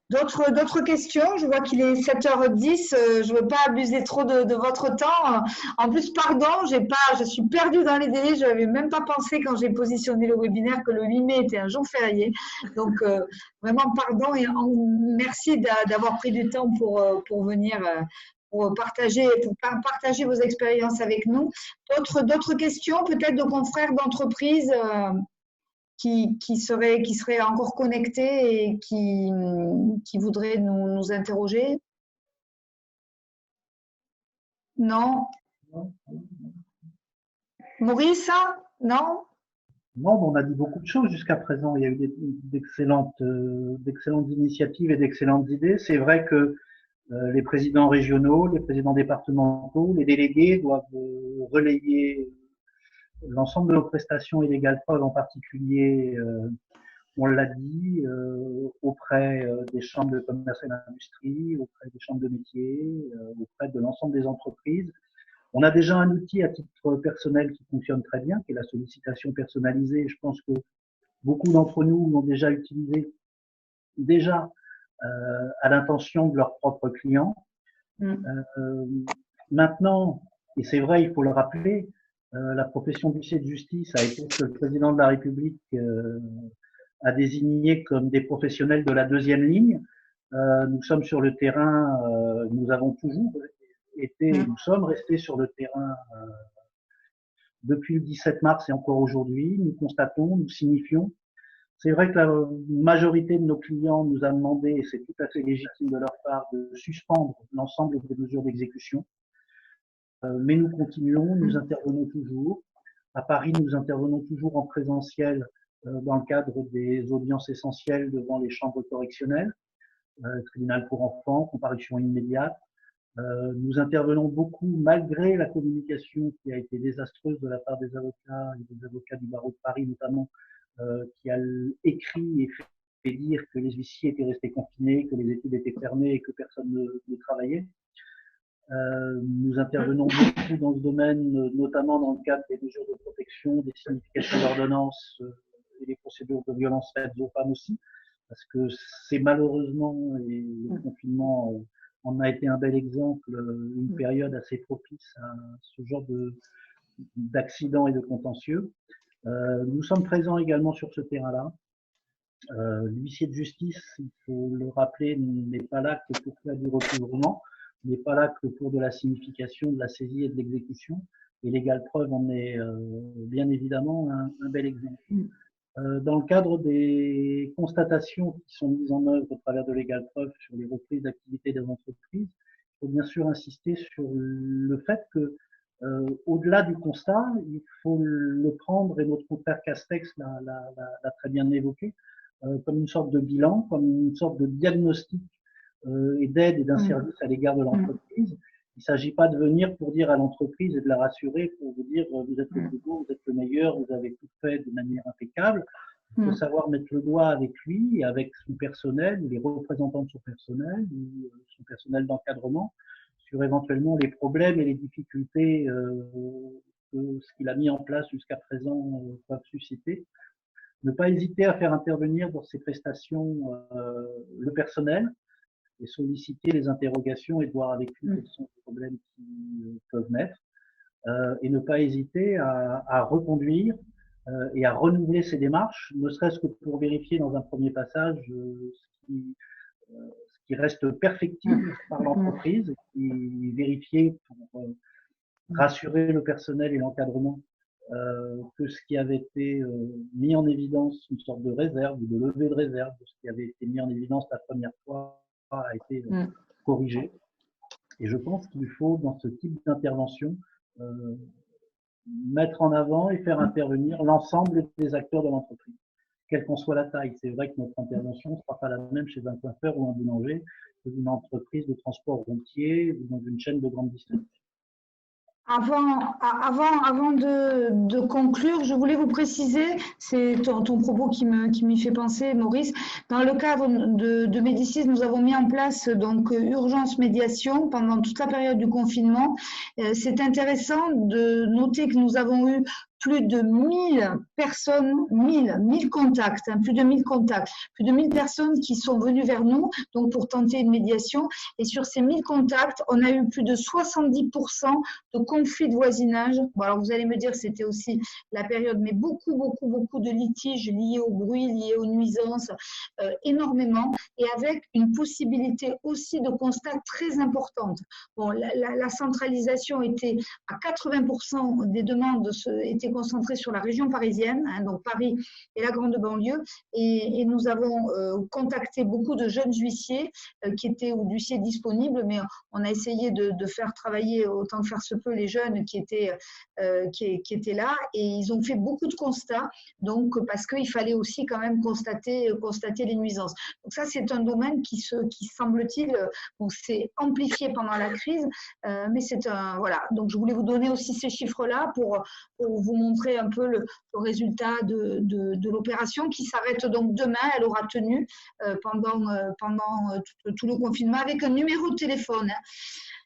[SPEAKER 1] D'autres questions? Je vois qu'il est 7h10. Je ne veux pas abuser trop de votre temps. En plus, pardon, je suis perdue dans les délais. Je n'avais même pas pensé quand j'ai positionné le webinaire que le 8 mai était un jour férié. Donc, vraiment, pardon et merci d'avoir pris du temps pour venir pour partager vos expériences avec nous. D'autres questions, peut-être de confrères d'entreprise qui seraient encore connectés et qui voudraient nous interroger? Non? Maurice? Non?
[SPEAKER 4] Non, on a dit beaucoup de choses jusqu'à présent. Il y a eu d'excellentes initiatives et d'excellentes idées. C'est vrai que les présidents régionaux, les présidents départementaux, les délégués doivent relayer l'ensemble de nos prestations et Legal Preuve en particulier, on l'a dit, auprès des chambres de commerce et d'industrie, auprès des chambres de métiers, auprès de l'ensemble des entreprises. On a déjà un outil à titre personnel qui fonctionne très bien, qui est la sollicitation personnalisée. Je pense que beaucoup d'entre nous l'ont déjà utilisé à l'intention de leurs propres clients. Maintenant, et c'est vrai, il faut le rappeler, la profession d'huissier de justice a été ce que le président de la République a désigné comme des professionnels de la deuxième ligne. Nous sommes sur le terrain, nous avons toujours été, nous sommes restés sur le terrain depuis le 17 mars et encore aujourd'hui. Nous constatons, nous signifions. C'est vrai que la majorité de nos clients nous a demandé, et c'est tout à fait légitime de leur part, de suspendre l'ensemble des mesures d'exécution. Mais nous continuons, nous intervenons toujours. À Paris, nous intervenons toujours en présentiel dans le cadre des audiences essentielles devant les chambres correctionnelles, tribunal pour enfants, comparution immédiate. Nous intervenons beaucoup malgré la communication qui a été désastreuse de la part des avocats et des avocats du barreau de Paris notamment, qui a écrit et fait dire que les huissiers étaient restés confinés, que les études étaient fermées et que personne ne travaillait. Nous intervenons beaucoup dans ce domaine, notamment dans le cadre des mesures de protection, des significations d'ordonnance et des procédures de violence faites aux femmes aussi, parce que c'est malheureusement, et le confinement en a été un bel exemple, une période assez propice à ce genre d'accidents et de contentieux. Nous sommes présents également sur ce terrain-là. L'huissier de justice, il faut le rappeler, n'est pas là que pour faire du recouvrement, n'est pas là que pour de la signification, de la saisie et de l'exécution. Et Legal Preuve en est bien évidemment un bel exemple. Dans le cadre des constatations qui sont mises en œuvre au travers de Legal Preuve sur les reprises d'activité des entreprises, il faut bien sûr insister sur le fait que au-delà du constat, il faut le prendre, et notre confrère Castex l'a très bien évoqué, comme une sorte de bilan, comme une sorte de diagnostic et d'aide et d'un service à l'égard de l'entreprise. Il ne s'agit pas de venir pour dire à l'entreprise et de la rassurer, pour vous dire vous êtes le plus beau, vous êtes le meilleur, vous avez tout fait de manière impeccable. Il faut savoir mettre le doigt avec lui, avec son personnel, ou les représentants de son personnel, ou son personnel d'encadrement, sur éventuellement les problèmes et les difficultés que ce qu'il a mis en place jusqu'à présent peuvent susciter. Ne pas hésiter à faire intervenir dans ces prestations le personnel, et solliciter les interrogations et de voir avec lui quels sont les problèmes qui peuvent naître, et ne pas hésiter à reconduire et à renouveler ces démarches, ne serait-ce que pour vérifier dans un premier passage ce qui reste perfectible par l'entreprise, et vérifier pour rassurer le personnel et l'encadrement que ce qui avait été mis en évidence, une sorte de réserve ou de levée de réserve de ce qui avait été mis en évidence la première fois, a été corrigé. Et je pense qu'il faut, dans ce type d'intervention, mettre en avant et faire intervenir l'ensemble des acteurs de l'entreprise, quelle qu'en soit la taille. C'est vrai que notre intervention ne sera pas la même chez un coiffeur ou un boulanger que une entreprise de transport routier ou dans une chaîne de grande distribution.
[SPEAKER 1] Avant de conclure, je voulais vous préciser, c'est ton propos qui m'y fait penser, Maurice. Dans le cadre de Médicis, nous avons mis en place donc urgence médiation pendant toute la période du confinement. C'est intéressant de noter que nous avons eu plus de 1000 personnes, 1000 contacts, plus de 1000 contacts, plus de 1000 personnes qui sont venues vers nous donc pour tenter une médiation. Et sur ces 1000 contacts, on a eu plus de 70% de conflits de voisinage. Bon, alors vous allez me dire, c'était aussi la période, mais beaucoup de litiges liés au bruit, liés aux nuisances, énormément, et avec une possibilité aussi de constat très importante. Bon, la centralisation était à 80% des demandes étaient concentrées sur la région parisienne, hein, donc Paris et la grande banlieue, et nous avons contacté beaucoup de jeunes huissiers qui étaient ou d'huissiers disponibles, mais on a essayé de faire travailler autant que faire se peut les jeunes qui étaient là, et ils ont fait beaucoup de constats, donc parce qu'il fallait aussi quand même constater les nuisances. Donc ça, c'est un domaine qui semble-t-il, s'est amplifié pendant la crise, mais c'est un voilà. Donc je voulais vous donner aussi ces chiffres-là pour vous montrer un peu le résultat de l'opération qui s'arrête donc demain. Elle aura tenu pendant tout le confinement avec un numéro de téléphone.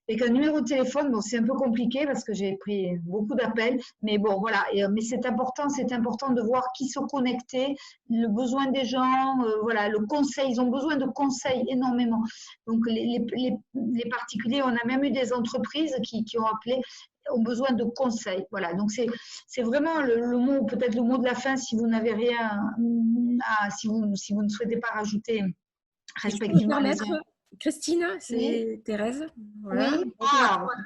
[SPEAKER 1] Avec un numéro de téléphone, bon, c'est un peu compliqué parce que j'ai pris beaucoup d'appels, mais bon, voilà. Mais c'est important de voir qui se connecter, le besoin des gens, voilà, le conseil. Ils ont besoin de conseils énormément. Donc, les particuliers, on a même eu des entreprises qui ont appelé, ont besoin de conseils. Voilà. Donc, c'est vraiment le mot, peut-être le mot de la fin si vous n'avez rien si vous ne souhaitez pas rajouter respectivement.
[SPEAKER 10] Christine, c'est oui. Thérèse.
[SPEAKER 1] Voilà. Oui,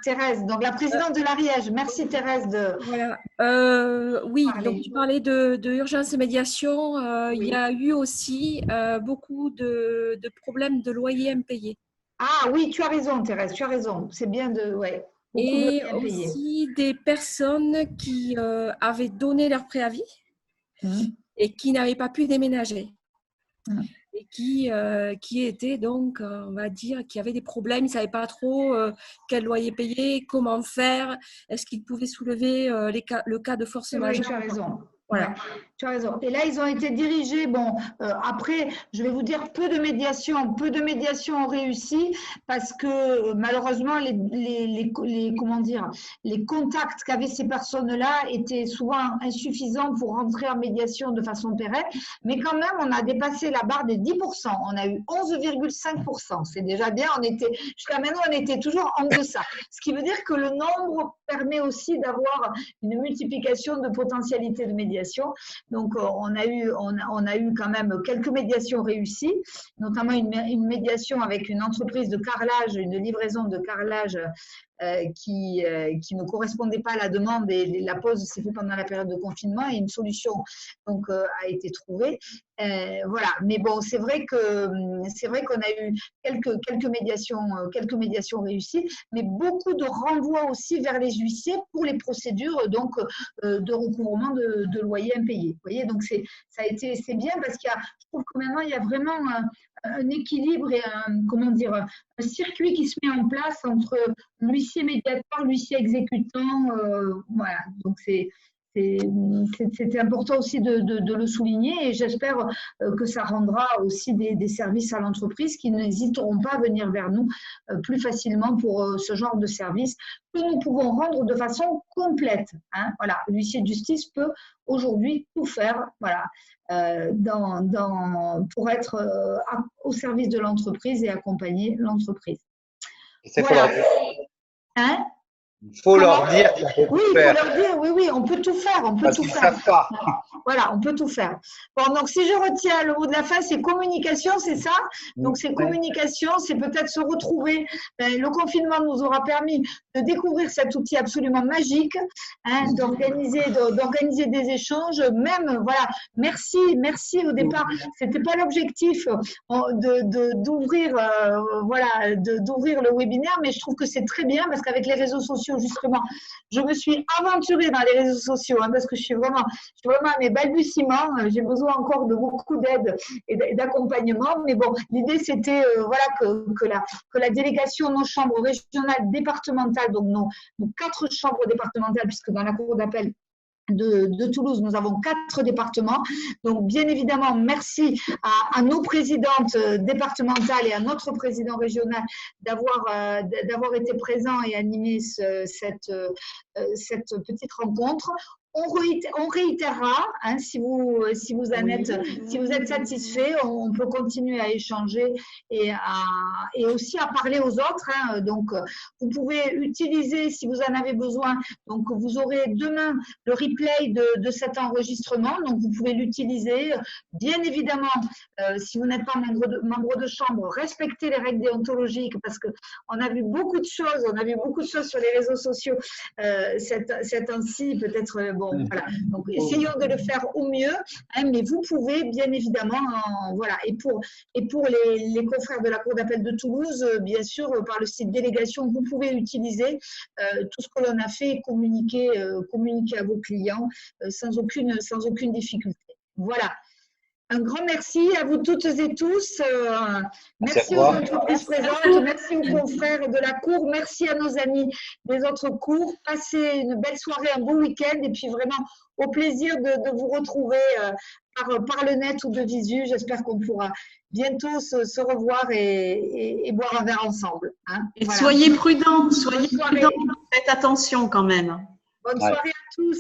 [SPEAKER 1] Thérèse, donc la présidente de l'Ariège. Merci Thérèse.
[SPEAKER 10] Voilà. Oui, donc tu parlais de urgence et médiation. Oui. Il y a eu aussi beaucoup de problèmes de loyers impayés.
[SPEAKER 1] Ah oui, tu as raison Thérèse, tu as raison. C'est bien de… Ouais,
[SPEAKER 10] et aussi des personnes qui avaient donné leur préavis et qui n'avaient pas pu déménager. Et qui étaient donc, on va dire, qui avaient des problèmes, ils ne savaient pas trop quel loyer payer, comment faire, est-ce qu'ils pouvaient soulever le cas de force majeure.
[SPEAKER 1] Tu as raison. Voilà. Tu as raison. Et là, ils ont été dirigés. Bon, après, je vais vous dire, peu de médiations ont réussi parce que malheureusement, comment dire, les contacts qu'avaient ces personnes-là étaient souvent insuffisants pour rentrer en médiation de façon pérenne. Mais quand même, on a dépassé la barre des 10%. On a eu 11,5%. C'est déjà bien. Jusqu'à maintenant, on était toujours en deçà. Ce qui veut dire que le nombre permet aussi d'avoir une multiplication de potentialités de médiation. Donc, on a eu quand même quelques médiations réussies, notamment une médiation avec une entreprise de carrelage, une livraison de carrelage qui ne correspondait pas à la demande et la pause s'est faite pendant la période de confinement et une solution donc a été trouvée. Voilà, mais bon, c'est vrai qu'on a eu quelques médiations réussies, mais beaucoup de renvois aussi vers les huissiers pour les procédures donc de recouvrement de loyers impayés. Vous voyez, donc c'est bien parce je trouve que maintenant il y a vraiment un équilibre et un circuit qui se met en place entre l'huissier médiateur, l'huissier exécutant, voilà. Donc c'était important aussi de le souligner et j'espère que ça rendra aussi des services à l'entreprise qui n'hésiteront pas à venir vers nous plus facilement pour ce genre de service que nous pouvons rendre de façon complète. Hein. Voilà, l'huissier de justice peut aujourd'hui tout faire, voilà, pour être au service de l'entreprise et accompagner l'entreprise.
[SPEAKER 11] Voilà. Hein? Il faut leur dire qu'il faut tout faire.
[SPEAKER 1] Oui, on peut tout faire.
[SPEAKER 11] Parce qu'ils ne savent pas.
[SPEAKER 1] Voilà, on peut tout faire. Bon, donc si je retiens le mot de la fin, c'est communication, c'est ça? Donc c'est communication, c'est peut-être se retrouver. Le confinement nous aura permis de découvrir cet outil absolument magique, hein, d'organiser des échanges. Même, voilà, merci au départ. C'était pas l'objectif d'ouvrir le webinaire, mais je trouve que c'est très bien parce qu'avec les réseaux sociaux sociaux, justement. Je me suis aventurée dans les réseaux sociaux hein, parce que je suis vraiment à mes balbutiements. J'ai besoin encore de beaucoup d'aide et d'accompagnement. Mais bon, l'idée, c'était voilà, que la délégation, nos chambres régionales, départementales, donc nos 4 chambres départementales, puisque dans la cour d'appel de Toulouse, nous avons 4 départements. Donc, bien évidemment, merci à nos présidentes départementales et à notre président régional d'avoir été présents et animé cette petite rencontre. On réitérera, hein, si vous êtes satisfait, on peut continuer à échanger et aussi à parler aux autres. Hein. Donc, vous pouvez utiliser, si vous en avez besoin, donc vous aurez demain le replay de cet enregistrement, donc vous pouvez l'utiliser. Bien évidemment, si vous n'êtes pas membre de chambre, respectez les règles déontologiques parce qu'on a vu beaucoup de choses, sur les réseaux sociaux ces temps-ci, peut-être. Bon, voilà. Donc, essayons de le faire au mieux, hein, mais vous pouvez bien évidemment, voilà. Et pour les confrères de la Cour d'appel de Toulouse, bien sûr, par le site délégation, vous pouvez utiliser tout ce que l'on a fait et communiquer à vos clients sans aucune difficulté. Voilà. Un grand merci à vous toutes et tous. Merci aux entreprises présentes, merci aux confrères de la Cour, merci à nos amis des autres cours. Passez une belle soirée, un beau week-end et puis vraiment au plaisir de vous retrouver par le net ou de visu. J'espère qu'on pourra bientôt se revoir et boire un verre ensemble. Hein.
[SPEAKER 5] Et voilà. Soyez prudents, faites attention quand même.
[SPEAKER 1] Bonne soirée à tous.